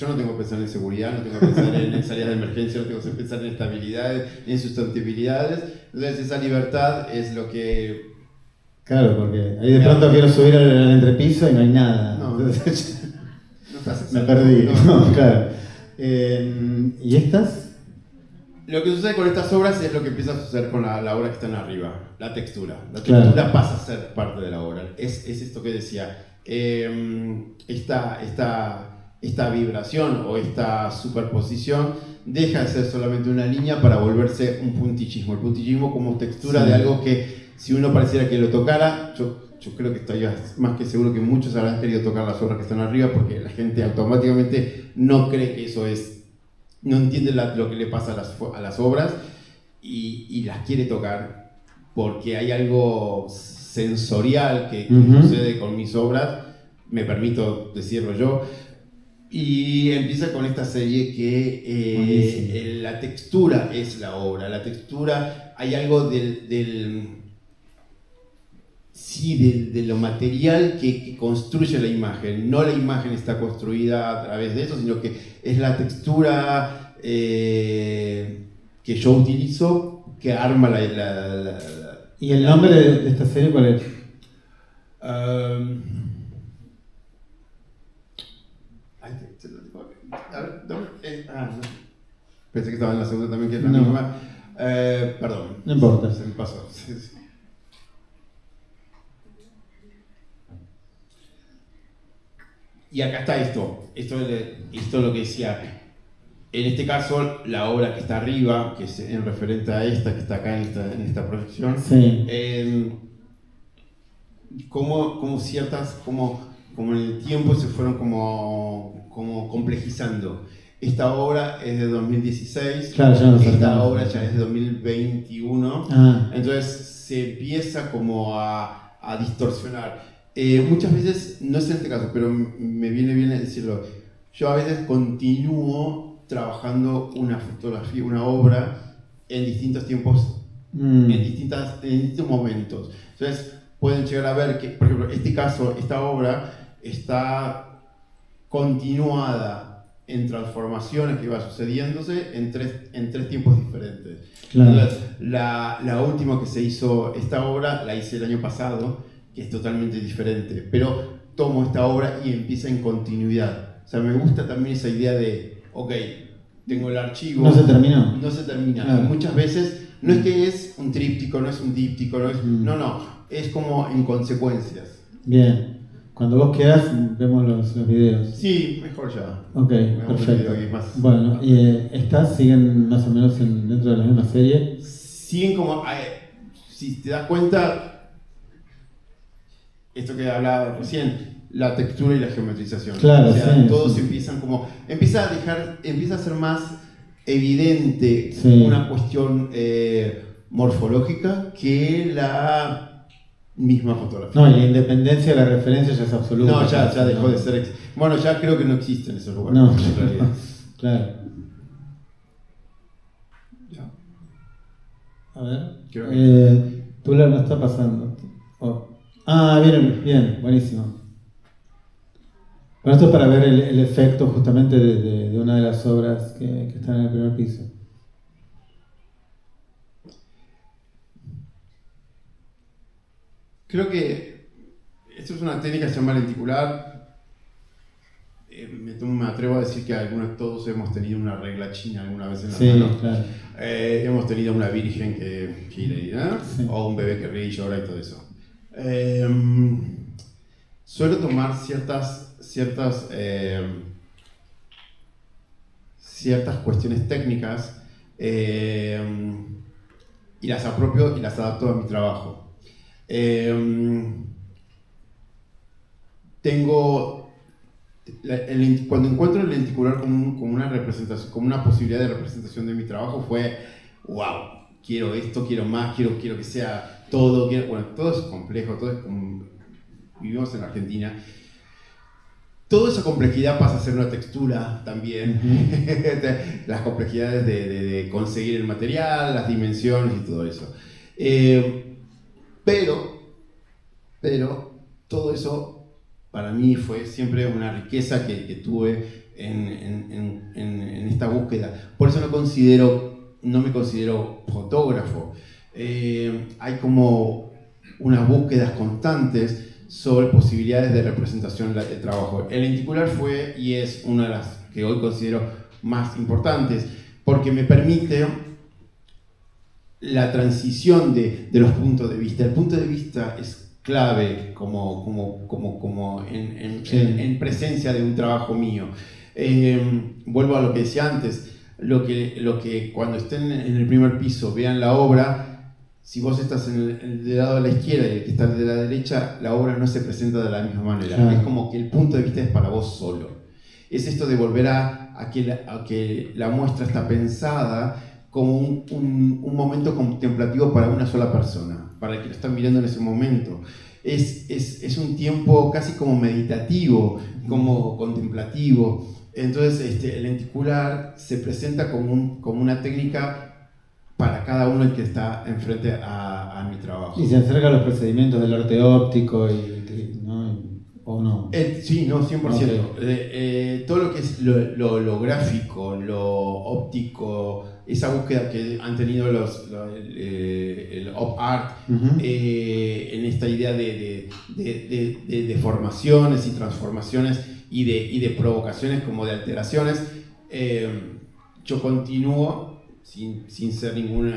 no tengo que pensar en seguridad, no tengo que pensar en salidas de emergencia, no tengo que pensar en estabilidades, en sustentabilidades. Entonces esa libertad es lo que... Claro, porque ahí de pronto quiero subir al entrepiso y no hay nada. No, entonces, me perdí. No, claro. ¿Y estas? Lo que sucede con estas obras es lo que empieza a suceder con la obra que está en arriba, la textura. La textura pasa a ser parte de la obra. Es esto que decía, esta vibración o esta superposición deja de ser solamente una línea para volverse un puntillismo. El puntillismo como textura de algo que, si uno pareciera que lo tocara, yo creo que estoy más que seguro que muchos habrán querido tocar las obras que están arriba, porque la gente automáticamente no cree que eso es... No entiende lo que le pasa a las obras y las quiere tocar, porque hay algo sensorial que sucede con mis obras, me permito decirlo yo, Y empieza con esta serie que la textura es la obra. La textura, hay algo de lo material que construye la imagen. No la imagen está construida a través de eso, sino que es la textura que yo utilizo que arma la. ¿Y el nombre de esta serie cuál es? No. Pensé que estaba en la segunda también, que es la misma. Perdón. No importa. Se me pasó. Sí. Y acá está esto. Esto es lo que decía. En este caso, la obra que está arriba, que es en referente a esta, que está acá en esta proyección, sí. Como en el tiempo se fueron como complejizando. Esta obra es de 2016, claro, ya no esta obra ya es de 2021, entonces se empieza como a distorsionar. Muchas veces, no es en este caso, pero me viene bien decirlo, yo a veces continúo trabajando una fotografía, una obra en distintos tiempos, en distintos momentos. Entonces pueden llegar a ver que, por ejemplo, esta obra está continuada en transformaciones que iban sucediéndose en tres tiempos diferentes. Claro. Entonces, la última que se hizo, esta obra, la hice el año pasado, que es totalmente diferente, pero tomo esta obra y empieza en continuidad. O sea, me gusta también esa idea de, ok, tengo el archivo. No se terminó. No se termina. Claro. Muchas veces no es que es un tríptico, no es un díptico, no es, no, es como en consecuencias. Bien. Cuando vos quieras, vemos los videos. Sí, mejor ya. Ok, perfecto. Bueno, ¿y estas siguen más o menos dentro de la misma serie? Siguen como, si te das cuenta, esto que hablaba recién, la textura y la geometrización. Claro, o sea, sí, todos sí. empieza a ser más evidente una cuestión morfológica que la misma fotografía. No, y la independencia de la referencia ya es absoluta. No, ya dejó de ser. Bueno, ya creo que no existen esos lugares. No, en realidad. Claro. Ya. A ver. Creo Tú no está pasando. Oh. Bien, buenísimo. Bueno, esto es para ver el efecto justamente de una de las obras que están en el primer piso. Creo que esto es una técnica que se llama lenticular. Me atrevo a decir que todos hemos tenido una regla china alguna vez en la mano. Claro. Hemos tenido una virgen que gira, sí. O un bebé que ríe y llora y todo eso. Suelo tomar ciertas cuestiones técnicas y las apropio y las adapto a mi trabajo. Cuando encuentro el lenticular como una representación, como una posibilidad de representación de mi trabajo, fue wow, quiero esto, quiero más, quiero que sea todo, todo es complejo, vivimos en Argentina. Toda esa complejidad pasa a ser una textura también. Las complejidades de conseguir el material, las dimensiones y todo eso. Pero todo eso para mí fue siempre una riqueza que tuve en esta búsqueda. Por eso no me considero fotógrafo. Hay como unas búsquedas constantes sobre posibilidades de representación del trabajo. El lenticular fue y es una de las que hoy considero más importantes porque me permite la transición de los puntos de vista. El punto de vista es clave como en presencia de un trabajo mío. Vuelvo a lo que decía antes, lo que cuando estén en el primer piso vean la obra, si vos estás del lado de la izquierda y el que está de la derecha, la obra no se presenta de la misma manera. Claro. Es como que el punto de vista es para vos solo. Es esto de volver a que la muestra está pensada como un momento contemplativo para una sola persona, para el que lo está mirando en ese momento. Es un tiempo casi como meditativo, como contemplativo. Entonces el lenticular se presenta como una técnica para cada uno el que está enfrente a mi trabajo. Y se acerca a los procedimientos del arte óptico, ¿no? ¿O no? Sí, no, 100%. Okay. Todo lo que es lo gráfico, lo óptico, esa búsqueda que han tenido el op art, en esta idea de deformaciones y transformaciones y de provocaciones como de alteraciones, yo continúo sin ser ningún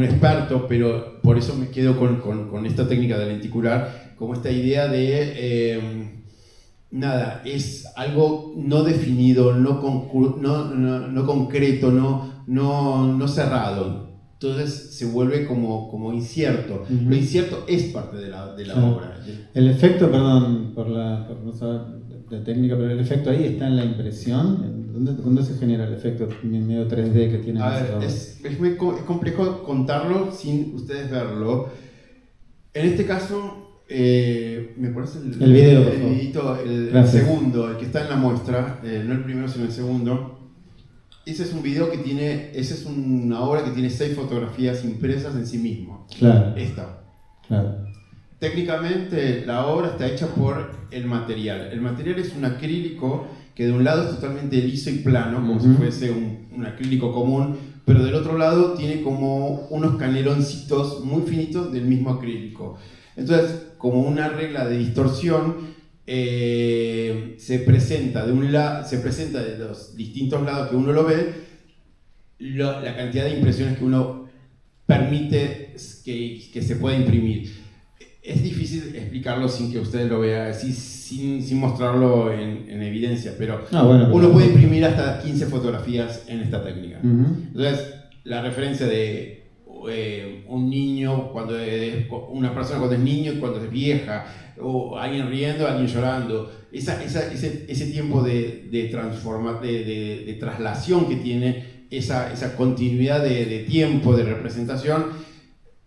experto, pero por eso me quedo con esta técnica de lenticular, como esta idea de es algo no definido, no concreto, no cerrado. Entonces se vuelve como incierto. Lo incierto es parte de la obra. El efecto, perdón por no saber de técnica, pero el efecto ahí está en la impresión. ¿Dónde se genera el efecto medio 3D que tiene? Es complejo contarlo sin ustedes verlo. En este caso, me pones el video, el segundo, el que está en la muestra, no el primero sino el segundo. Ese es un video esa es una obra que tiene 6 fotografías impresas en sí mismo. Claro. Esta. Claro. Técnicamente la obra está hecha por el material. El material es un acrílico que de un lado es totalmente liso y plano, como si fuese un acrílico común, pero del otro lado tiene como unos caneloncitos muy finitos del mismo acrílico. Entonces, como una regla de distorsión, se presenta de los distintos lados que uno lo ve, la cantidad de impresiones que uno permite que se pueda imprimir. Es difícil explicarlo sin que ustedes lo vean, sin mostrarlo en evidencia, pero uno puede imprimir hasta 15 fotografías en esta técnica. Entonces, la referencia de un niño, una persona cuando es niño y cuando es vieja, o alguien riendo, alguien llorando, ese tiempo de traslación que tiene, esa continuidad de tiempo, de representación.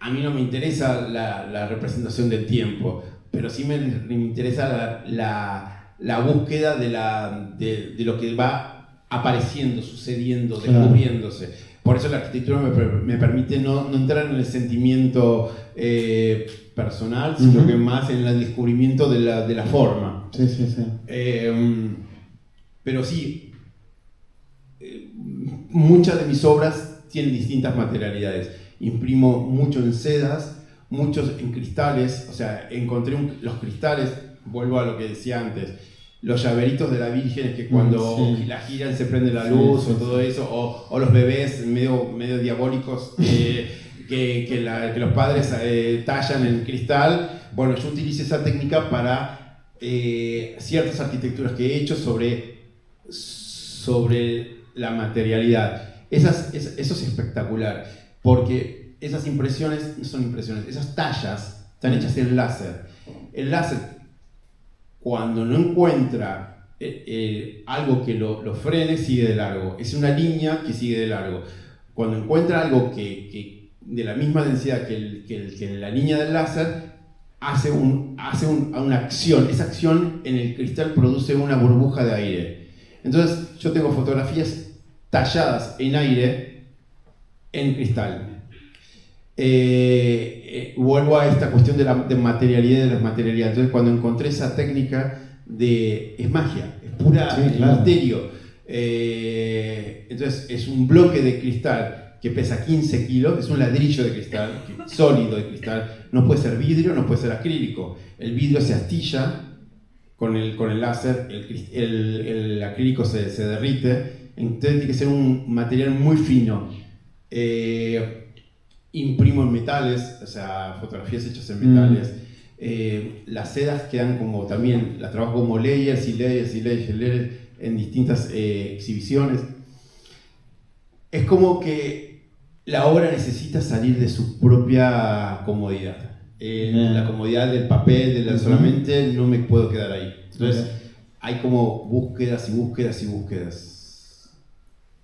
A mí no me interesa la representación del tiempo, pero sí me interesa la búsqueda de lo que va apareciendo, sucediendo, descubriéndose. Por eso la arquitectura me permite no entrar en el sentimiento personal, sino que más en el descubrimiento de la forma. Sí, sí, sí. Pero sí, muchas de mis obras tienen distintas materialidades. Imprimo mucho en sedas, muchos en cristales, o sea, encontré los cristales, vuelvo a lo que decía antes, los llaveritos de la Virgen, que cuando la giran se prende la luz, o todo eso, o los bebés medio diabólicos que los padres tallan en cristal. Bueno, yo utilizo esa técnica para ciertas arquitecturas que he hecho sobre la materialidad. Eso es espectacular, porque esas impresiones no son impresiones, esas tallas están hechas en láser. El láser, cuando no encuentra algo que lo frene, sigue de largo. Es una línea que sigue de largo. Cuando encuentra algo que de la misma densidad que la línea del láser, hace una acción. Esa acción en el cristal produce una burbuja de aire. Entonces yo tengo fotografías talladas en aire en cristal. Vuelvo a esta cuestión de materialidad y de desmaterialidad. Entonces cuando encontré esa técnica es magia, es pura misterio. Entonces es un bloque de cristal que pesa 15 kilos, es un ladrillo de cristal, sólido de cristal, no puede ser vidrio, no puede ser acrílico. El vidrio se astilla con el láser, el acrílico se derrite, entonces tiene que ser un material muy fino. Imprimo en metales, o sea, fotografías hechas en metales. Las sedas quedan como también, las trabajo como layers y layers y layers y layers en distintas exhibiciones. Es como que la obra necesita salir de su propia comodidad. La comodidad del papel, solamente no me puedo quedar ahí. Entonces hay como búsquedas y búsquedas y búsquedas.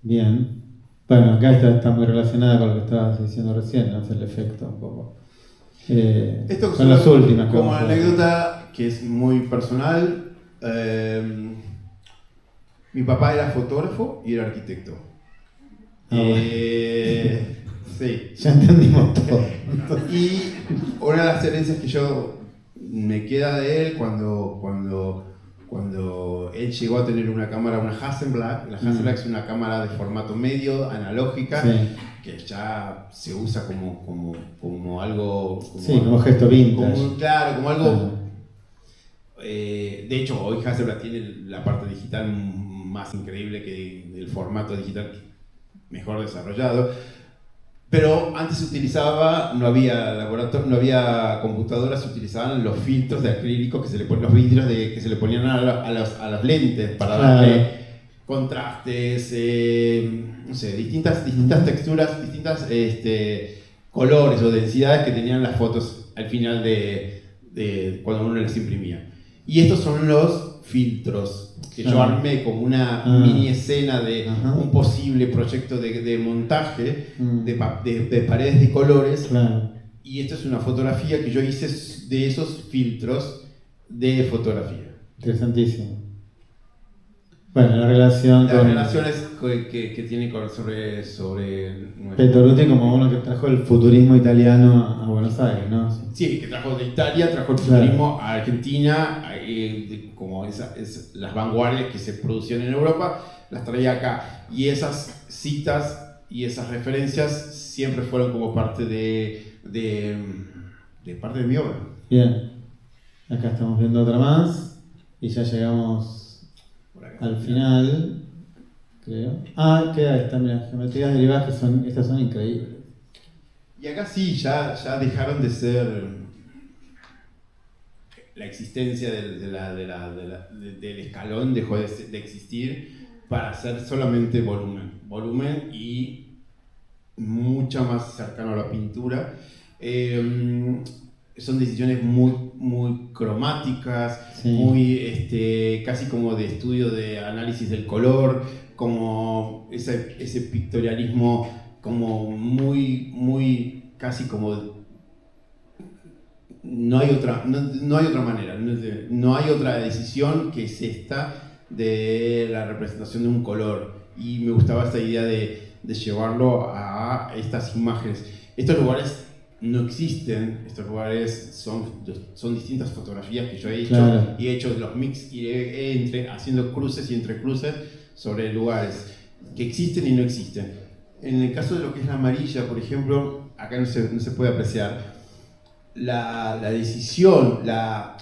Bien. Bueno, acá está muy relacionada con lo que estabas diciendo recién, ¿no? Es el efecto un poco. Esto son las últimas. Como anécdota que es muy personal, Mi papá era fotógrafo y era arquitecto. Sí. Ya entendimos todo. Y una de las herencias que yo me queda de él cuando él llegó a tener una cámara, una Hasselblad. La Hasselblad es una cámara de formato medio, analógica, que ya se usa como algo... Como gesto vintage. Como algo... de hecho, hoy Hasselblad tiene la parte digital más increíble que el formato digital mejor desarrollado. Pero antes se utilizaba, no había laboratorio, no había computadoras, se utilizaban los filtros de acrílico que se le ponen, los vidrios que se le ponían a las lentes para darle contrastes, no sé, distintas texturas, distintas colores o densidades que tenían las fotos al final de cuando uno las imprimía. Y estos son los filtros que yo armé como una mini escena de un posible proyecto de montaje de paredes de colores. Y esto es una fotografía que yo hice de esos filtros de fotografía. Interesantísimo. Bueno, las relaciones que tiene sobre Pettoruti como uno que trajo el futurismo italiano a Buenos Aires, ¿no? Sí, que trajo de Italia, trajo el futurismo a Argentina, como las vanguardias que se producían en Europa, las traía acá. Y esas citas y esas referencias siempre fueron como parte de parte de mi obra. Bien, acá estamos viendo otra más y ya llegamos al final, creo. Queda esta, mira, geometrías derivadas estas son increíbles. Y acá sí, ya dejaron de ser la existencia del escalón, dejó de existir para ser solamente volumen y mucho más cercano a la pintura. Son decisiones muy cromáticas, muy casi como de estudio de análisis del color, como ese pictorialismo como muy casi como no hay otra manera, no hay otra decisión que es esta de la representación de un color. Y me gustaba esta idea de llevarlo a estas imágenes. Estos lugares no existen, estos lugares son distintas fotografías que yo he hecho, y he hecho los mix y haciendo cruces y entrecruces sobre lugares que existen y no existen. En el caso de lo que es la amarilla, por ejemplo, acá no se puede apreciar la decisión, la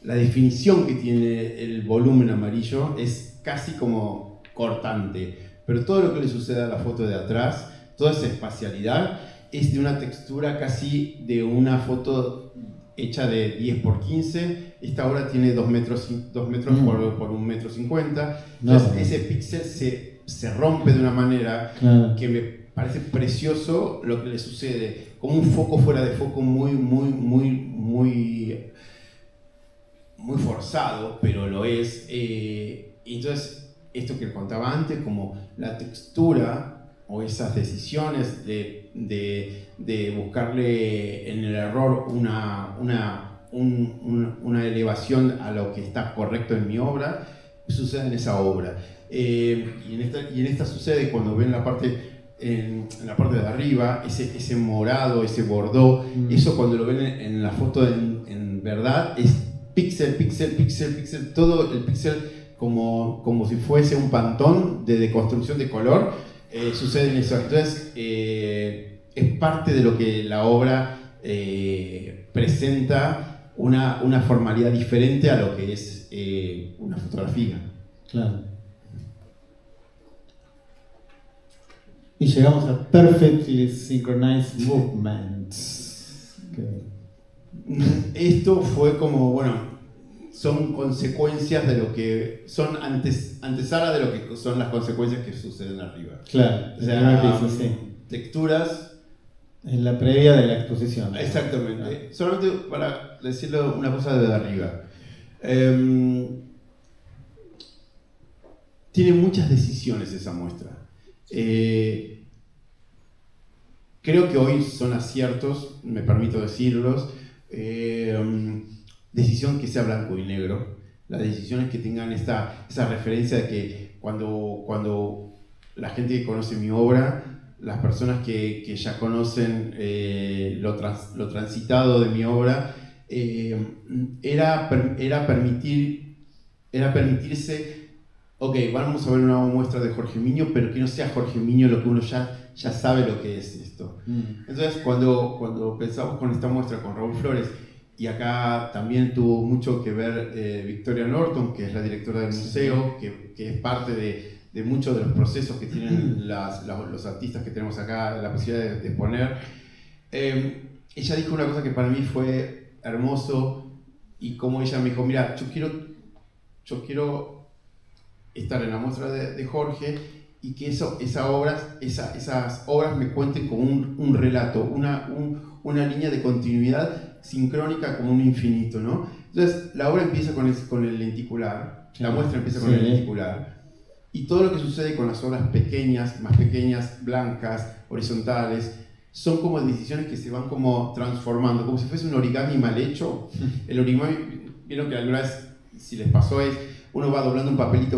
definición que tiene el volumen amarillo es casi como cortante, pero todo lo que le sucede a la foto de atrás, toda esa espacialidad, es de una textura casi de una foto hecha de 10 por 15. Esta obra tiene 2 metros por 1,50 metros. Entonces ese píxel se rompe de una manera que me parece precioso lo que le sucede, como un foco fuera de foco muy forzado, pero lo es. Entonces, esto que contaba antes, como la textura o esas decisiones de buscarle en el error una elevación a lo que está correcto en mi obra, sucede en esa obra. Y en esta sucede cuando ven en la parte de arriba, ese morado, ese bordó, eso cuando lo ven en la foto en verdad es píxel, todo el píxel como si fuese un pantón de deconstrucción de color, sucede en eso. Entonces es parte de lo que la obra presenta una formalidad diferente a lo que es una fotografía. Claro. Y llegamos a Perfectly Synchronized Movements. Esto fue como, son consecuencias de lo que son antesala de lo que son las consecuencias que suceden arriba. Claro, o sea, texturas. En la previa de la exposición. Exactamente. Claro. Solamente para decirle una cosa de arriba. Tiene muchas decisiones esa muestra. Creo que hoy son aciertos, me permito decirlos. decisión que sea blanco y negro, las decisiones que tengan esa referencia de que cuando la gente que conoce mi obra, las personas que ya conocen lo transitado de mi obra, era permitirse, ok, vamos a ver una muestra de Jorge Miño, pero que no sea Jorge Miño lo que uno ya sabe lo que es esto. Entonces, cuando pensamos con esta muestra con Raúl Flores, y acá también tuvo mucho que ver Victoria Norton, que es la directora del museo, que es parte de muchos de los procesos que tienen los artistas que tenemos acá, la posibilidad de exponer. Ella dijo una cosa que para mí fue hermoso, y como ella me dijo, mira, yo quiero estar en la muestra de Jorge y que esas obras me cuenten como un relato, una línea de continuidad sincrónica como un infinito, ¿no? Entonces la obra empieza con el lenticular, la muestra empieza con el lenticular, y todo lo que sucede con las obras pequeñas, más pequeñas, blancas, horizontales, son como decisiones que se van como transformando, como si fuese un origami mal hecho. El origami, vieron que alguna vez, si les pasó, es uno va doblando un papelito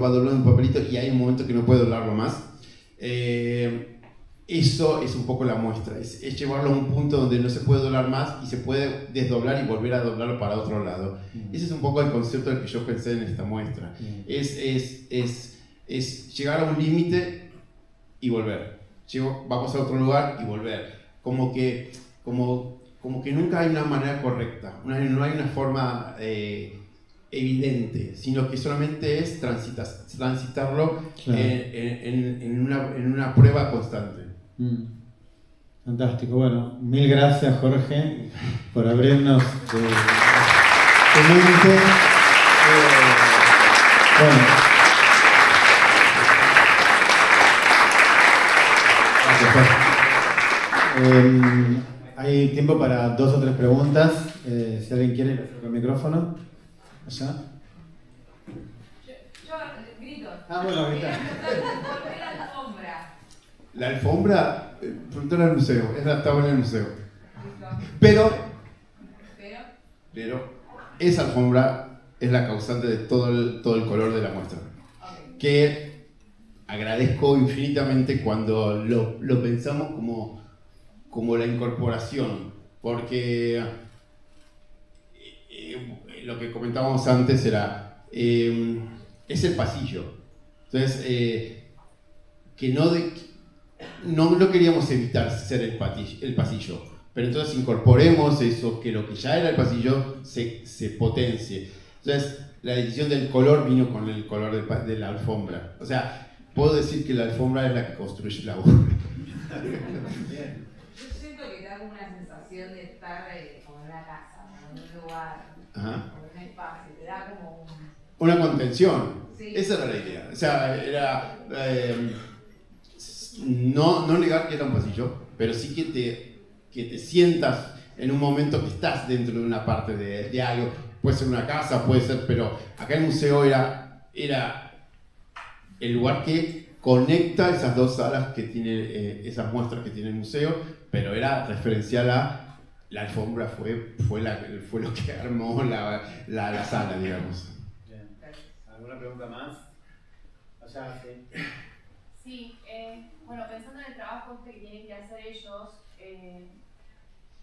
y hay un momento que no puede doblarlo más. Eso es un poco la muestra, es llevarlo a un punto donde no se puede doblar más y se puede desdoblar y volver a doblarlo para otro lado. Ese es un poco el concepto del que yo pensé en esta muestra. Es llegar a un límite y volver. Vamos a otro lugar y volver. Como que nunca hay una manera correcta, no hay una forma evidente, sino que solamente es transitarlo, claro, en una prueba constante. Fantástico. Bueno, mil gracias, Jorge, por abrirnos tu mente. Bueno. Gracias. Hay tiempo para 2 o 3 preguntas. Si alguien quiere, le acerco el micrófono. Allá. Yo grito. Bueno, grita. ¿Por qué la alfombra? La alfombra, preguntale al museo, estaba en el museo. Pero esa alfombra es la causante de todo el color de la muestra. Okay. Que agradezco infinitamente cuando lo pensamos como la incorporación, porque lo que comentábamos antes era, es el pasillo. Entonces, que no queríamos evitar ser el pasillo, pero entonces incorporemos eso, que lo que ya era el pasillo se potencie. Entonces, la decisión del color vino con el color de la alfombra. O sea, puedo decir que la alfombra es la que construye la obra. Yo siento que te da como una sensación de estar como en una casa, en un lugar, en un espacio, te da como una contención. Sí. Esa era la idea. O sea, era no negar que era un pasillo, pero sí que te sientas en un momento que estás dentro de una parte de algo. Puede ser una casa, puede ser, pero acá el museo era el lugar que conecta esas dos salas que tiene, esas muestras que tiene el museo, pero era referencial a la alfombra, fue lo que armó la sala, digamos. Bien. ¿Alguna pregunta más? Allá, sí. Sí, bueno, pensando en el trabajo que tienen que hacer ellos,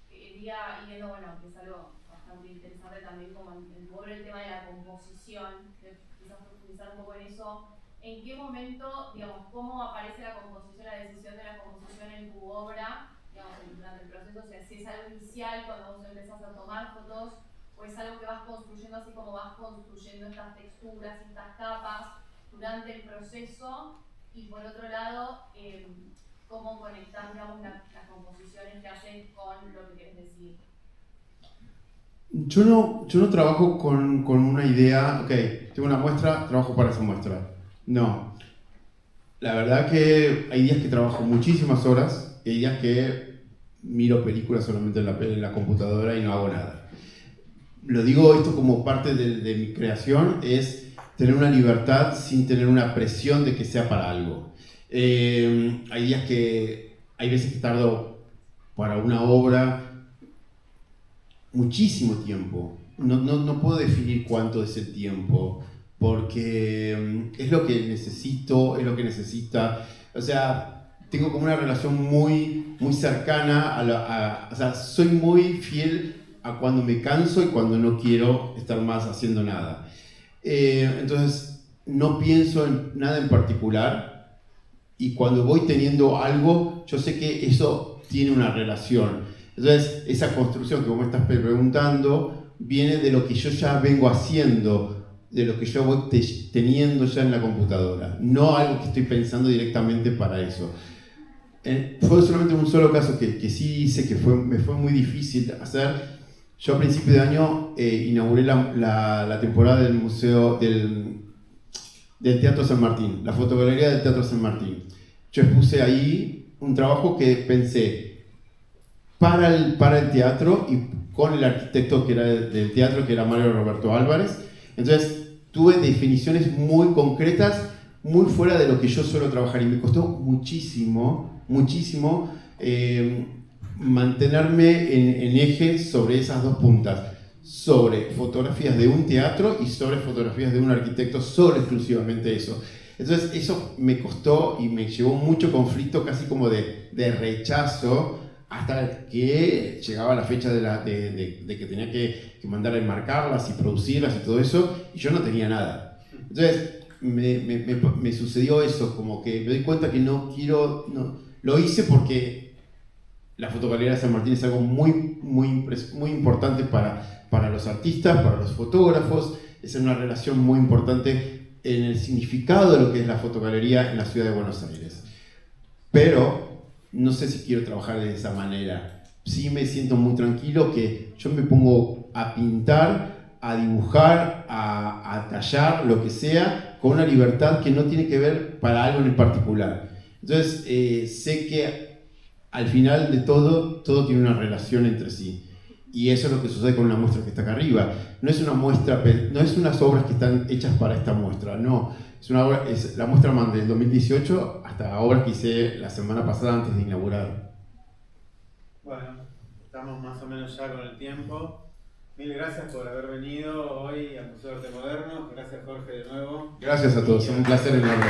y viendo, bueno, que es algo bastante interesante también como en tu obra, el tema de la composición, quizás profundizar un poco en eso. ¿En qué momento, digamos, cómo aparece la composición, la decisión de la composición en tu obra, digamos, durante el proceso? O sea, si es algo inicial cuando vos empezás a tomar fotos, o es algo que vas construyendo así como vas construyendo estas texturas, estas capas durante el proceso. Y por otro lado, cómo conectar, digamos, las composiciones que haces con lo que quieres decir. Yo no trabajo con una idea, ok, tengo una muestra, trabajo para esa muestra. No. La verdad que hay días que trabajo muchísimas horas, y hay días que miro películas solamente en la computadora y no hago nada. Lo digo esto como parte de mi creación, es tener una libertad sin tener una presión de que sea para algo. Hay veces que tardo para una obra muchísimo tiempo, no puedo definir cuánto es el tiempo, porque es lo que necesito, es lo que necesita. O sea, tengo como una relación muy, muy cercana o sea, soy muy fiel a cuando me canso y cuando no quiero estar más haciendo nada. Entonces, no pienso en nada en particular, y cuando voy teniendo algo, yo sé que eso tiene una relación. Entonces, esa construcción que vos me estás preguntando viene de lo que yo ya vengo haciendo, de lo que yo voy teniendo ya en la computadora, no algo que estoy pensando directamente para eso. Fue solamente un solo caso que sí hice, que me fue muy difícil hacer. Yo a principio de año inauguré la temporada del Museo del Teatro San Martín, la fotogalería del Teatro San Martín. Yo expuse ahí un trabajo que pensé para el teatro y con el arquitecto que era del teatro, que era Mario Roberto Álvarez. Entonces tuve definiciones muy concretas, muy fuera de lo que yo suelo trabajar, y me costó muchísimo mantenerme en eje sobre esas dos puntas, sobre fotografías de un teatro y sobre fotografías de un arquitecto, sobre exclusivamente eso. Entonces eso me costó y me llevó mucho conflicto, casi como de rechazo, hasta que llegaba la fecha de que tenía que mandar a enmarcarlas y producirlas y todo eso, y yo no tenía nada. Entonces me sucedió eso, como que me doy cuenta que lo hice porque la fotogalería de San Martín es algo muy importante para los artistas, para los fotógrafos. Es una relación muy importante en el significado de lo que es la fotogalería en la ciudad de Buenos Aires. Pero no sé si quiero trabajar de esa manera. Sí me siento muy tranquilo que yo me pongo a pintar, a dibujar, a tallar, lo que sea, con una libertad que no tiene que ver para algo en particular. Entonces sé que al final de todo tiene una relación entre sí. Y eso es lo que sucede con una muestra que está acá arriba. No es una muestra, no es unas obras que están hechas para esta muestra, no. Es la muestra man del 2018 hasta obras que hice la semana pasada antes de inaugurar. Bueno, estamos más o menos ya con el tiempo. Mil gracias por haber venido hoy al Museo de Arte Moderno. Gracias, Jorge, de nuevo. Gracias a todos, es un placer enorme.